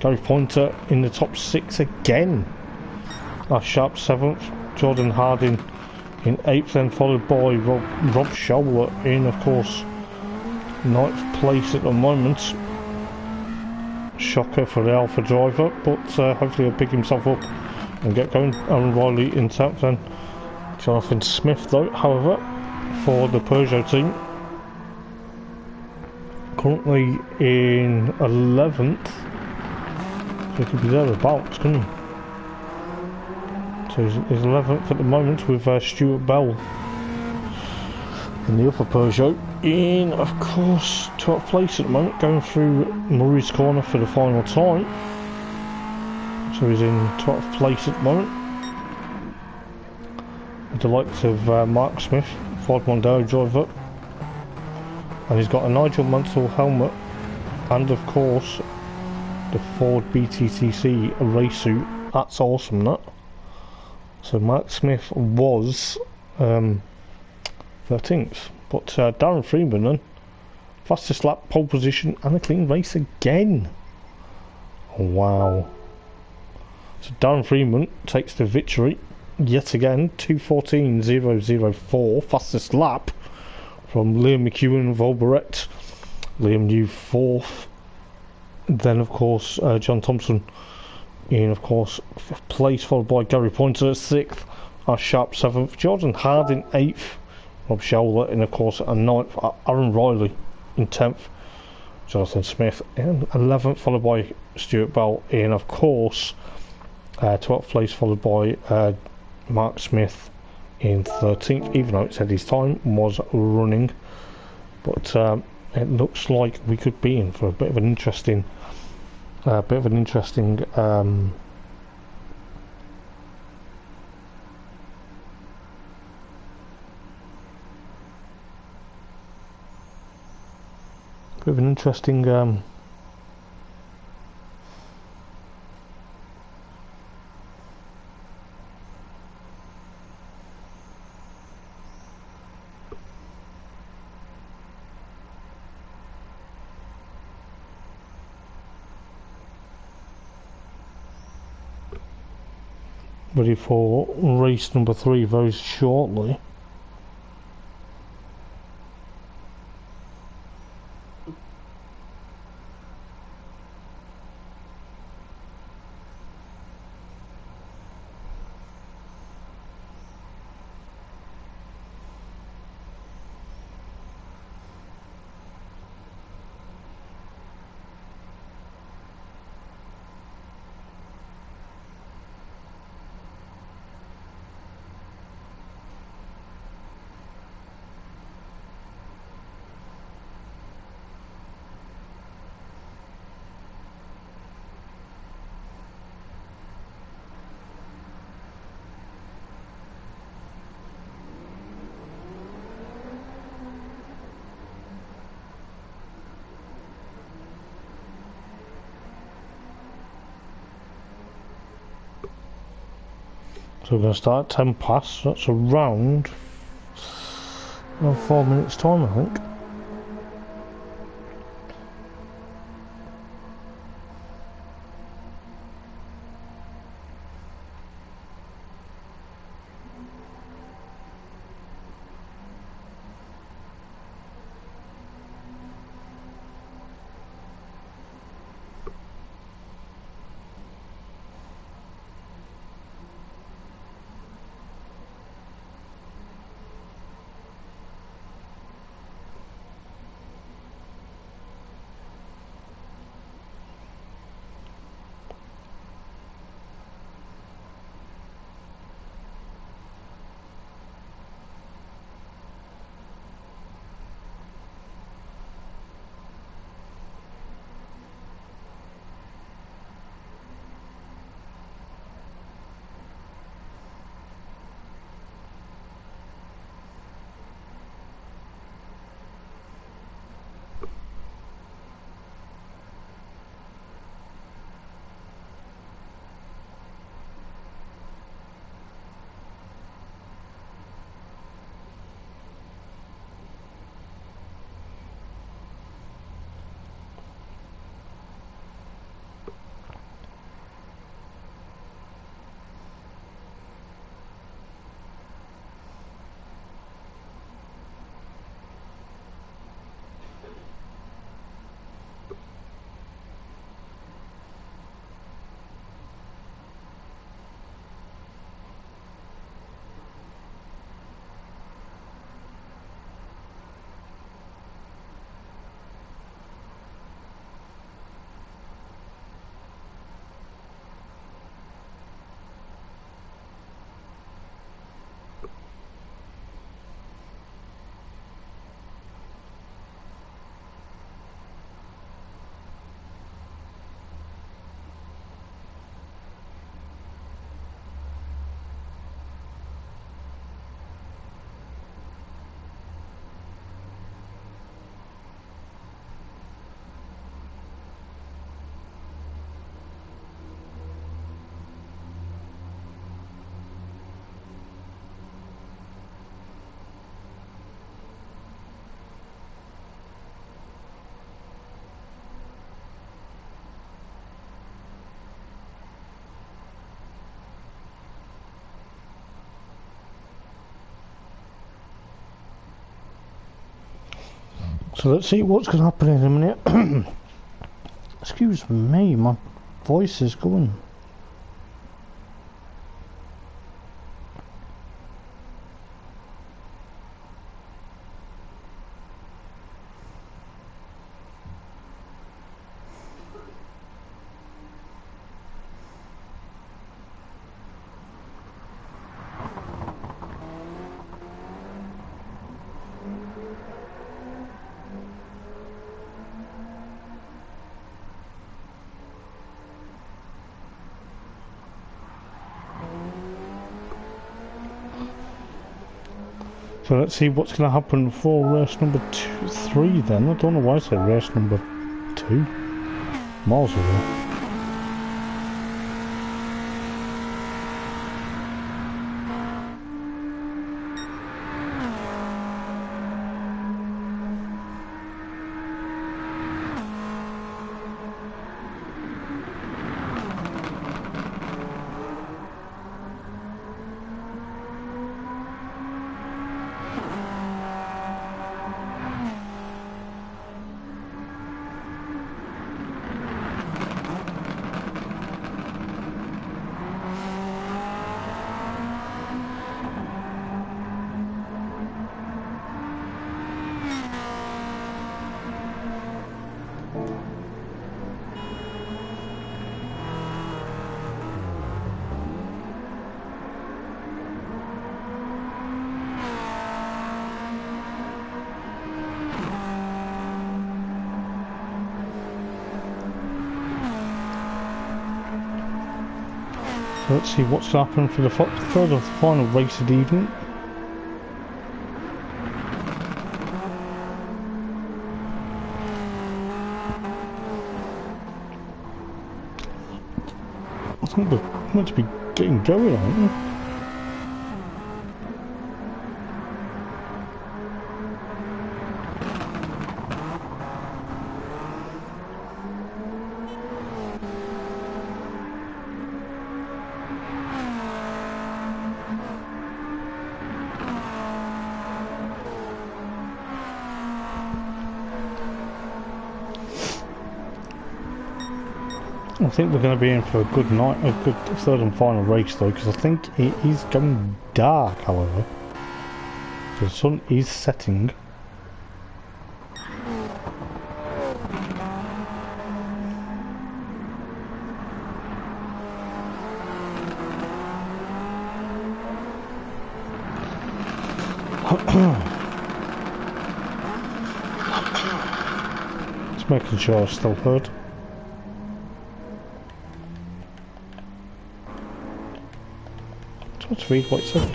Gary Pointer in the top 6 again. Sharp 7th, Jordan Harding in 8th, then followed by Rob Schowler in, of course, 9th place at the moment. Shocker for the Alpha driver, but hopefully he'll pick himself up and get going. Aaron Riley in 10th, then Jonathan Smith though, however, for the Peugeot team, currently in 11th, so he could be thereabouts, couldn't he? So he's 11th at the moment with Stuart Bell in the upper Peugeot in, of course, 12th place at the moment, going through Murray's Corner for the final time. So he's in 12th place at the moment, with the likes of Mark Smith, Ford Mondeo driver, and he's got a Nigel Mansell helmet and of course the Ford BTCC race suit. That's awesome, that. So Mark Smith was 13th, but Darren Freeman then, fastest lap, pole position and a clean race again. Oh, wow. So Darren Freeman takes the victory yet again, 2:14.004, fastest lap from Liam McEwen and Volberet. Liam New 4th, then of course Jon Thompson in, of course, 5th place, followed by Gary Pointer 6th, Sharp 7th, Jordan Harding 8th, Rob Schowler in, of course, a 9th, Aaron Riley in 10th, Jonathan Smith in 11th, followed by Stuart Bell in, of course, 12th place, followed by Mark Smith in 13th, even though it said his time was running. But it looks like we could be in for a bit of an interesting ready for race number 3 very shortly. So we're going to start at 10 past, that's around 4 minutes time, I think. So let's see what's going to happen in a minute. Excuse me, my voice is going. So let's see what's going to happen for race number 3 then. I don't know why I said race number 2. Miles away. So let's see what's happened for the third of the final race of the evening. I think we're meant to be getting going, aren't we? I think we're going to be in for a good night, a good third and final race though, because I think it is going dark, however. The sun is setting. Just making sure I'm still heard. Let's read what it said.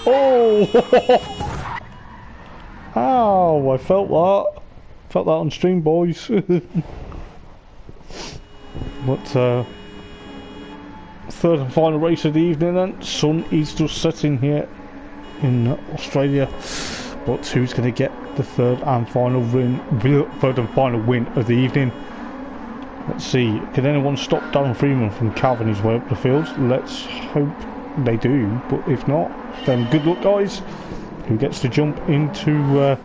Oh! Ow! I felt that. Felt that on stream, boys. But third and final race of the evening then. Sun is just setting here in Australia. But who's going to get the third and final win of the evening? Let's see. Can anyone stop Darren Freeman from carving his way up the field? Let's hope they do, but if not, then good luck, guys. Who gets to jump into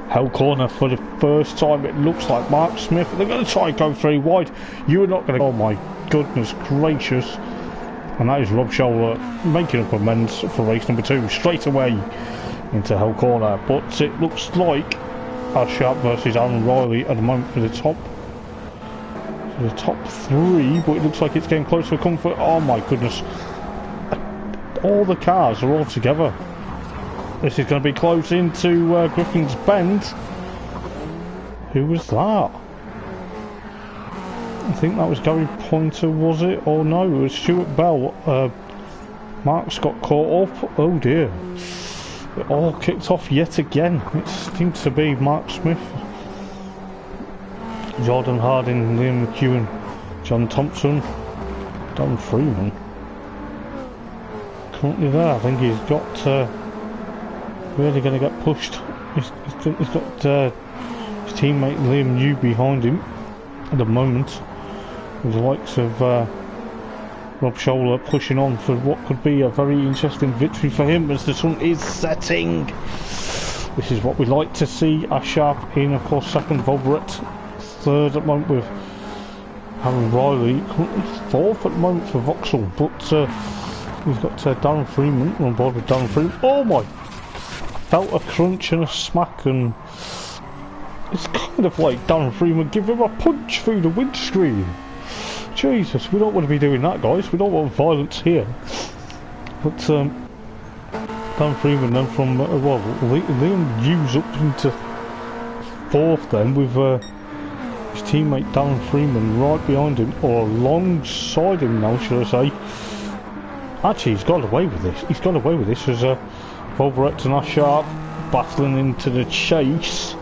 Hell Corner for the first time? It looks like Mark Smith. They're going to try and go 3 wide. You are not going to. Oh my goodness gracious! And that is Rob Scholler making up amends for race number 2 straight away into Hell Corner. But it looks like Sharp versus Aaron Riley at the moment for the top 3. But it looks like it's getting close for comfort. Oh my goodness! All the cars are all together. This is going to be close into Griffin's Bend. Who was that? I think that was Gary Pointer, was it? Oh no, it was Stuart Bell. Mark's got caught up. Oh dear. It all kicked off yet again. It seems to be Mark Smith, Jordan Harding, Liam McEwen, Jon Thompson, Don Freeman. Currently there. I think he's got really going to get pushed. He's got his teammate Liam New behind him at the moment, with the likes of Rob Scholler pushing on for what could be a very interesting victory for him as the sun is setting. This is what we like to see. Sharp in, of course, second, Volberet third at the moment with Aaron Riley, currently fourth at the moment for Vauxhall, but we've got Darren Freeman. We're on board with Darren Freeman. Oh my! Felt a crunch and a smack, and it's kind of like Darren Freeman give him a punch through the windscreen. Jesus, we don't want to be doing that, guys. We don't want violence here. But Darren Freeman then from Liam Hughes up into fourth then with his teammate Darren Freeman right behind him, or alongside him now, should I say. Actually, he's got away with this. He's got away with this as Volberet and Sharp battling into the chase.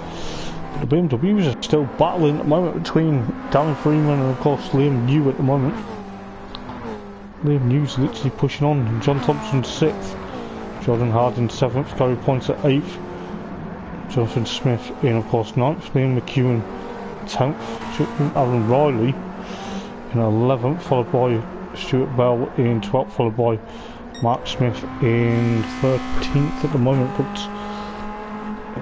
The BMWs are still battling at the moment between Darren Freeman and, of course, Liam New at the moment. Liam New's literally pushing on. Jon Thompson 6th, Jordan Harding 7th, Gary Pointer 8th, Jonathan Smith in, of course, 9th, Liam McEwen 10th, Aaron Riley in 11th, followed by Stuart Bell in 12th, followed by Mark Smith in 13th at the moment, but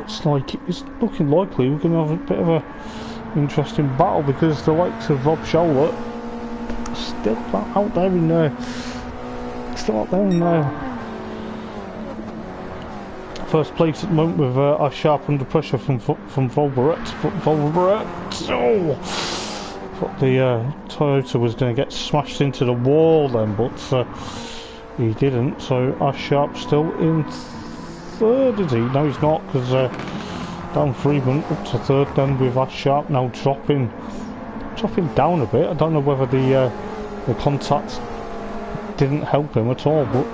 it's like it's looking likely we're going to have a bit of a interesting battle, because the likes of Rob Scholler still out there in first place at the moment with Sharp under pressure from Volberet. Oh! Thought the Toyota was going to get smashed into the wall then, but he didn't. So Sharp still in third, is he? No, he's not, because Dan Freeman up to third then with Sharp now dropping down a bit. I don't know whether the contact didn't help him at all, but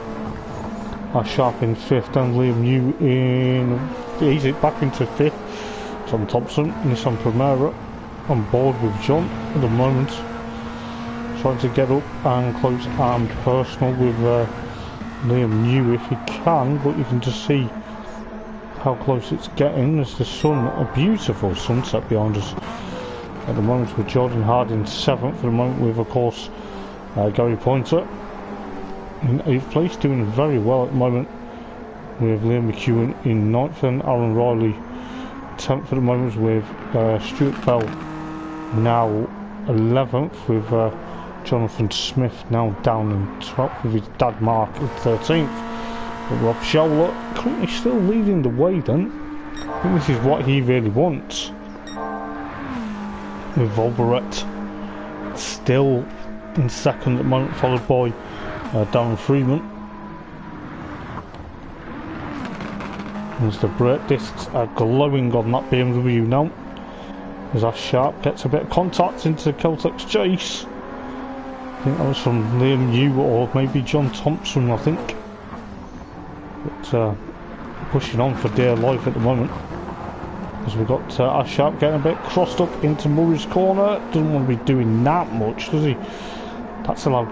Sharp in fifth and Liam New he's back into fifth. Jon Thompson, Nissan Primera on board with John at the moment, trying to get up and close armed personal with Liam New if he can, but you can just see how close it's getting as the sun, a beautiful sunset behind us at the moment, with Jordan Harding 7th at the moment, with, of course, Gary Pointer in 8th place, doing very well at the moment, with Liam McEwen in 9th and Aaron Riley 10th at the moment, with Stuart Bell now 11th, with Jonathan Smith now down in 12th with his dad Mark in 13th. But Rob Showler currently still leading the way then. I think this is what he really wants. With Volberet still in second at the moment, followed by Darren Freeman. As the brake discs are glowing on that BMW now. As Ash Sharp gets a bit of contact into Celtic's chase. I think that was from Liam Yu or maybe Jon Thompson, I think. But pushing on for dear life at the moment. As we've got Ash Sharp getting a bit crossed up into Murray's corner. Doesn't want to be doing that much, does he? That's allowed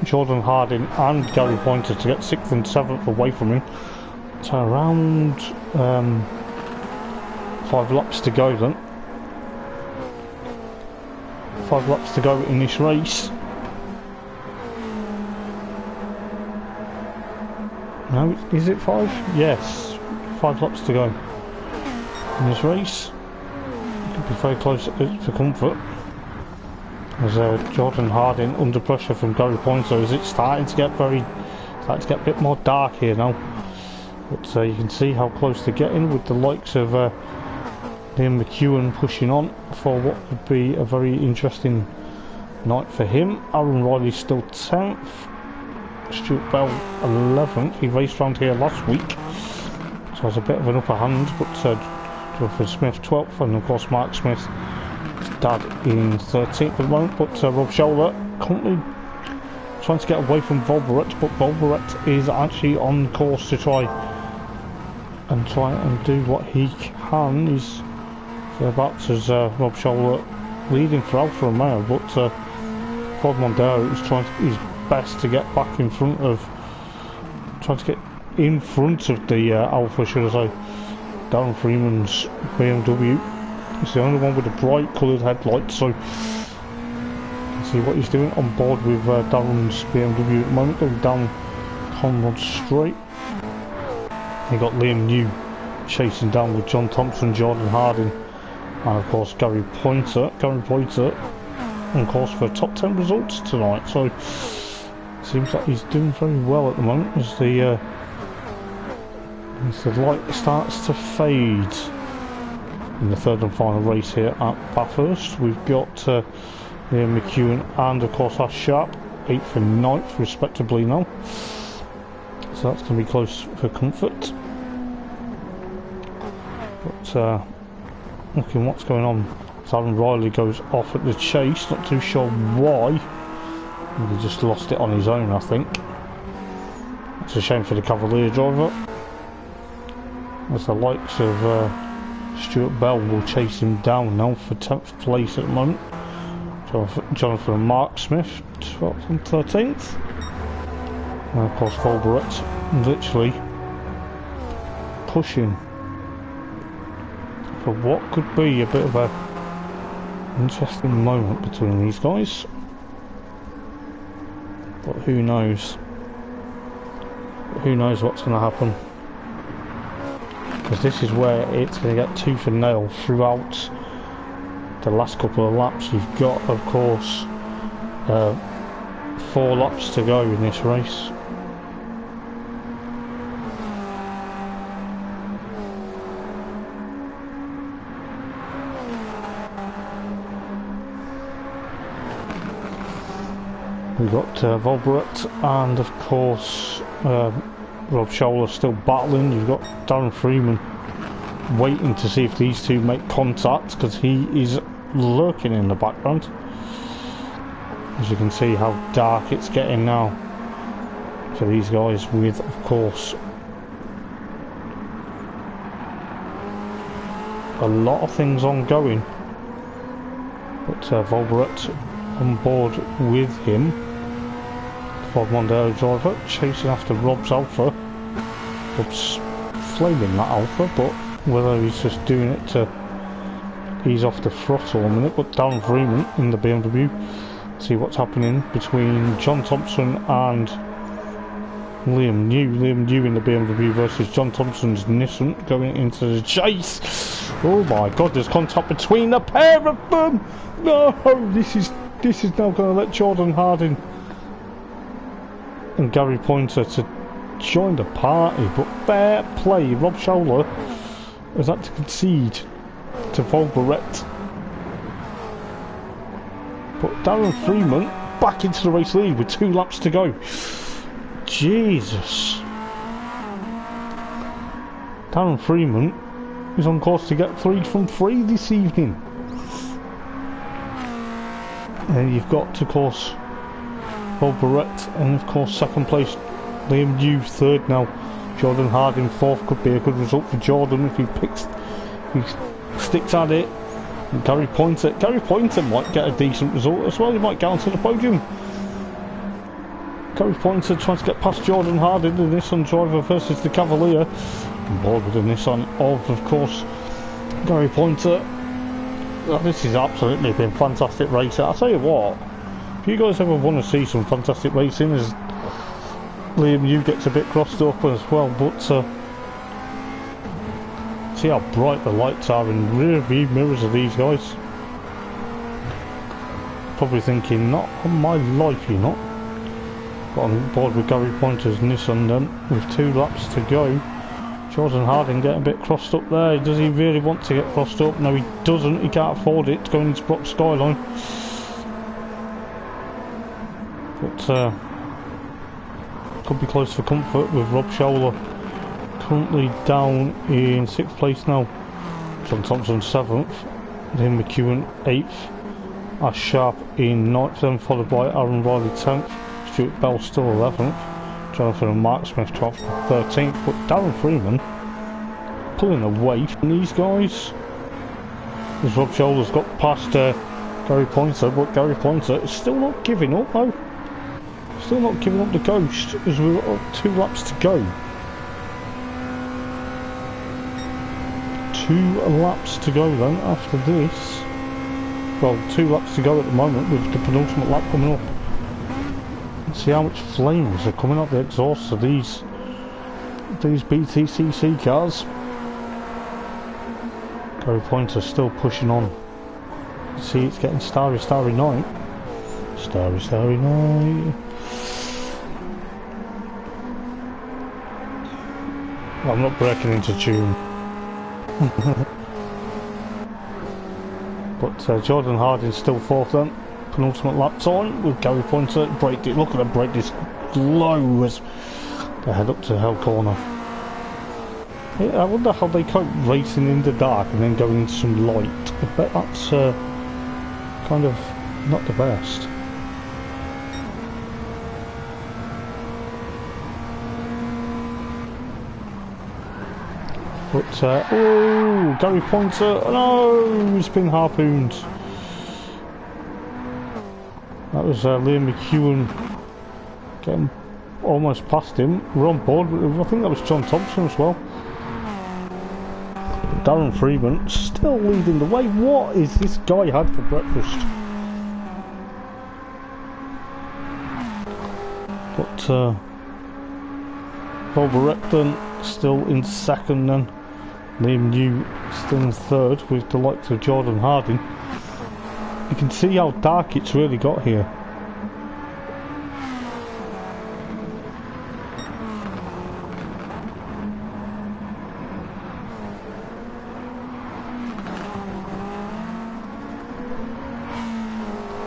Jordan Harding and Gary Pointer to get 6th and 7th away from him. So around 5 laps to go then. 5 laps to go in this race. No, is it 5? Yes, 5 laps to go in this race. Could be very close for comfort. As Jordan Harding under pressure from Gary Pointer, as it's starting to get a bit more dark here now. But you can see how close they're getting with the likes of Liam McEwen pushing on for what would be a very interesting night for him. Aaron Riley still 10th. Stuart Bell 11th. He raced round here last week, so has a bit of an upper hand. But Jonathan Smith 12th, and of course Mark Smith, his dad, in 13th at the moment. But Rob Showler currently trying to get away from Volberet, but Volberet is actually on course to try and do what he can. He's thereabouts as Rob Showler leading for Alfa Romeo, but Ford Mondeo is trying his best to get back in front of, the Alfa, should I say. Darren Freeman's BMW. He's the only one with a bright coloured headlight, so you can see what he's doing on board with Darren's BMW at the moment, going down Conrod Straight. You got Liam New chasing down with Jon Thompson, Jordan Harding, and of course Gary Pointer on course for top 10 results tonight. So seems like he's doing very well at the moment as the light starts to fade in the third and final race here at Bathurst. We've got Liam McEwen and of course Ash Sharp 8th and 9th respectively now, so that's going to be close for comfort. But looking what's going on, Aaron Riley goes off at the chase, not too sure why. He just lost it on his own, I think. It's a shame for the Cavalier driver, as the likes of Stuart Bell will chase him down now for 10th place at the moment. Jonathan and Mark Smith 12th and 13th, and of course Volberet literally pushing for what could be a bit of a interesting moment between these guys, but who knows what's going to happen, because this is where it's going to get tooth and nail throughout the last couple of laps. You've got of course 4 laps to go in this race. We've got Volberet and of course Rob Showler still battling. You've got Darren Freeman waiting to see if these two make contact, because he is lurking in the background. As you can see how dark it's getting now for these guys, with of course a lot of things ongoing. But Volberet on board with him. Ford Mondeo driver chasing after Rob's Alfa. Rob's flaming that Alfa, but whether he's just doing it to ease off the throttle a minute. But Darren Freeman in the BMW. See what's happening between Jon Thompson and Liam New. Liam New in the BMW versus Jon Thompson's Nissan going into the chase. Oh my god, there's contact between the pair of them. No, this is This is now going to let Jordan Harding and Gary Pointer to join the party, but fair play. Rob Scholler has had to concede to Volberet. But Darren Freeman back into the race lead with 2 laps to go. Jesus. Darren Freeman is on course to get 3 from 3 this evening. And you've got, of course, Volberet, and of course second place Liam New, 3rd now. Jordan Harding 4th, could be a good result for Jordan if he sticks at it. And Gary Pointer might get a decent result as well. He might get onto the podium. Gary Pointer trying to get past Jordan Harding, the Nissan driver versus the Cavalier. On board with the Nissan of course, Gary Pointer. This has absolutely been fantastic racing. I'll tell you what, if you guys ever want to see some fantastic racing, as Liam New gets a bit crossed up as well, but see how bright the lights are in rear view mirrors of these guys. Probably thinking, not on my life you're not. Got on board with Gary Pointer's Nissan then, with 2 laps to go. Jordan Harding getting a bit crossed up there. Does he really want to get crossed up? No, he doesn't. He can't afford it going into Brock Skyline. But could be close for comfort with Rob Scholler currently down in 6th place now. Jon Thompson 7th. Then McEwen 8th. Ash Sharp in 9th, then followed by Aaron Riley 10th. Stuart Bell still 11th. Jonathan and Mark Smith 12th and 13th, but Darren Freeman pulling away from these guys. As Rob Scholler's got past Gary Pointer, but Gary Pointer is still not giving up though. Still not giving up the ghost as we've got 2 laps to go. 2 laps to go then after this. Well, 2 laps to go at the moment with the penultimate lap coming up. See how much flames are coming up the exhaust of these BTCC cars. Gary Pointer still pushing on. See, it's getting starry night. Starry night. Well, I'm not breaking into tune. But Jordan Harding's still 4th then. Penultimate lap time with Gary Pointer. Braked it. Look at them brake this low as they head up to Hell Corner. Yeah, I wonder how they cope racing in the dark and then going into some light. I bet that's kind of not the best. But oh, Gary Pointer, no, he's been harpooned. That was Liam McEwen getting almost past him. We're on board. I think that was Jon Thompson as well. Darren Freeman still leading the way. What is this guy had for breakfast? But Volberecton still in 2nd then. Liam New still in 3rd with the likes of Jordan Harding. You can see how dark it's really got here.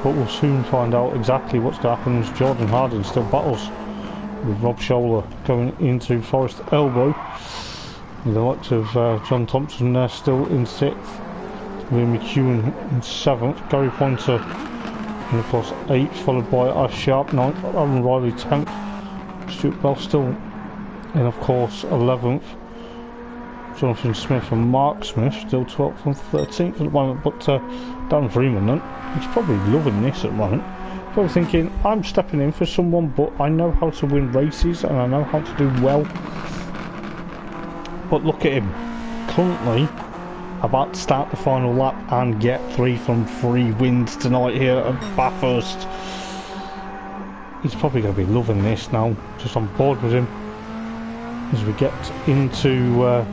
But we'll soon find out exactly what's going to happen as Jordan Harding still battles with Rob Scholler going into Forest Elbow. With the likes of Jon Thompson there still in 6th. Liam McEwen in 7th, Gary Pointer in of course 8th, followed by Ash Sharp 9th, Aaron Riley 10th, Stuart Bell still in of course 11th, Jonathan Smith and Mark Smith still 12th and 13th at the moment, but Darren Freeman then, he's probably loving this at the moment, probably thinking I'm stepping in for someone but I know how to win races and I know how to do well. But look at him, currently about to start the final lap and get 3 from 3 wins tonight here at Bathurst. He's probably going to be loving this now, just on board with him as we get into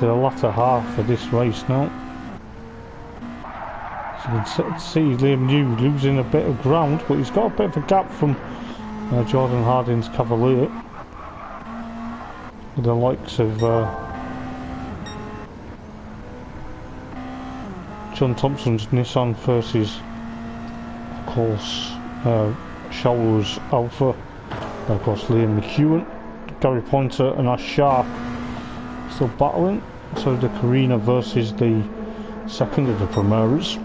the latter half of this race now. You can see Liam New losing a bit of ground, but he's got a bit of a gap from Jordan Harding's Cavalier. With the likes of Jon Thompson's Nissan versus, of course, Showler's Alpha. And of course, Liam McEwen, Gary Pointer, and Ash Sharp still battling. So the Carina versus the second of the Primeras.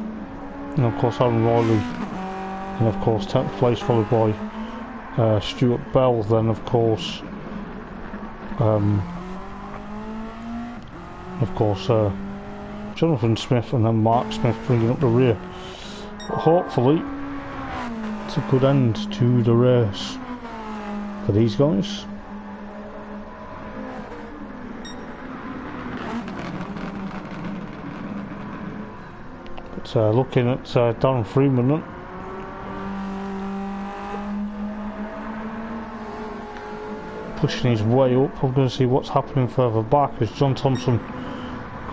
And of course, Aaron Riley, and of course, 10th place, followed by Stuart Bell. Then, of course, Jonathan Smith, and then Mark Smith bringing up the rear. But hopefully, it's a good end to the race for these guys. But looking at Darren Freeman, pushing his way up. I'm going to see what's happening further back as Jon Thompson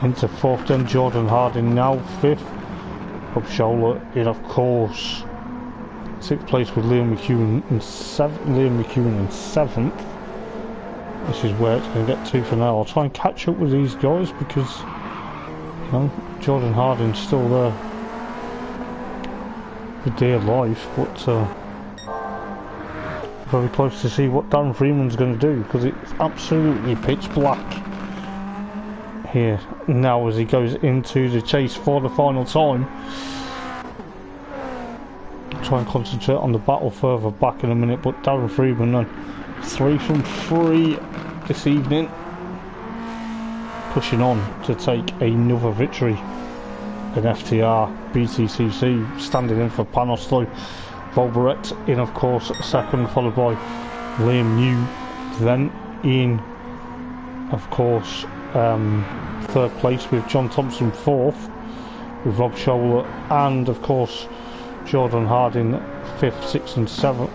into 4th, then Jordan Harding now 5th. Rob Scholler in, of course, 6th place with Liam McEwen in 7th. This is where it's going to get to for now. I'll try and catch up with these guys because, you know, Jordan Harding's still there for dear life, but very close to see what Darren Freeman's going to do, because it's absolutely pitch black here now as he goes into the chase for the final time. Try and concentrate on the battle further back in a minute, but Darren Freeman then 3 from 3 this evening, pushing on to take another victory in FTR BTCC, standing in for Panos though. Volberet in, of course, 2nd, followed by Liam New, then in, of course, 3rd place with Jon Thompson 4th, with Rob Scholler, and of course Jordan Harding 5th, 6th and 7th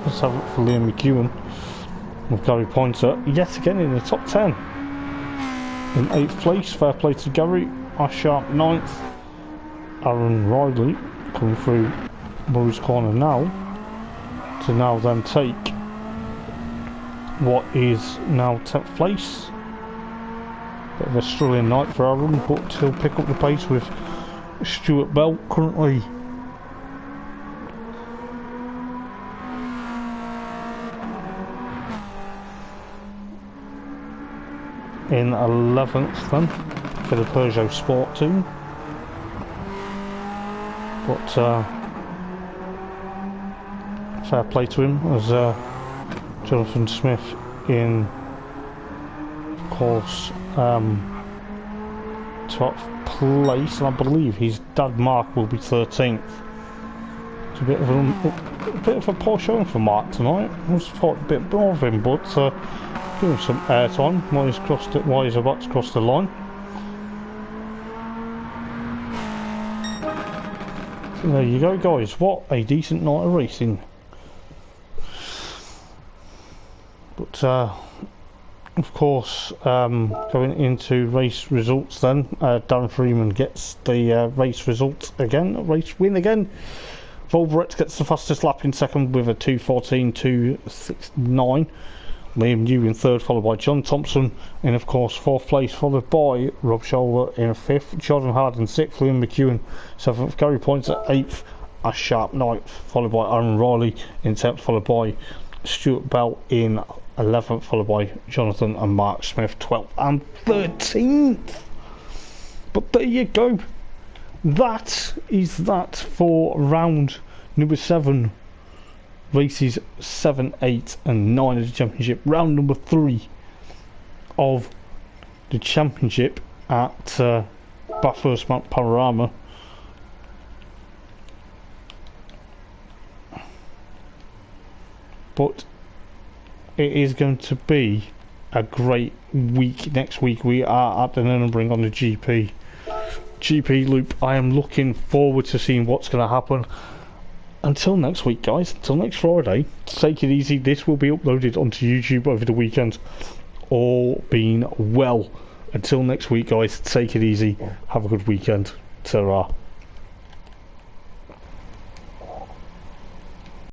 for Liam McEwen, with Gary Pointer yet again in the top 10. In 8th place, fair play to Gary. Ash Sharp 9th, Aaron Riley coming through Murray's Corner now, to now then take what is now 10th place. Bit of a struggling night for Aaron, but he'll pick up the pace with Stuart Bell currently in 11th then for the Peugeot Sport team. But fair play to him as Jonathan Smith in, of course, 12th place, and I believe his dad Mark will be 13th. It's a bit of a poor showing for Mark tonight. I was thought a bit more of him, but give him some airtime while he's about to cross the line. So there you go, guys. What a decent night of racing. But of course, going into race results then, Darren Freeman gets the race result again, race win again. Volberet gets the fastest lap in 2nd with a 2:14.269. Liam New in 3rd, followed by Jon Thompson in, of course, 4th place, followed by Rob Scholler in 5th, Jordan Harding 6th, Liam McEwen 7th, Gary Pointer 8th, Ash Sharp 9th, followed by Aaron Riley in 10th, followed by Stuart Bell in 11th, followed by Jonathan and Mark Smith 12th and 13th. But there you go. That is that for round number 7. Races 7, 8 and 9 of the championship. Round number 3 of the championship at Bathurst Mount Panorama. But it is going to be a great week. Next week we are at the Nürburgring on the GP loop. I am looking forward to seeing what's going to happen. Until next week, guys, until next Friday, take it easy. This will be uploaded onto YouTube over the weekend, all being well. Until next week, guys, take it easy. Have a good weekend. Ta-ra.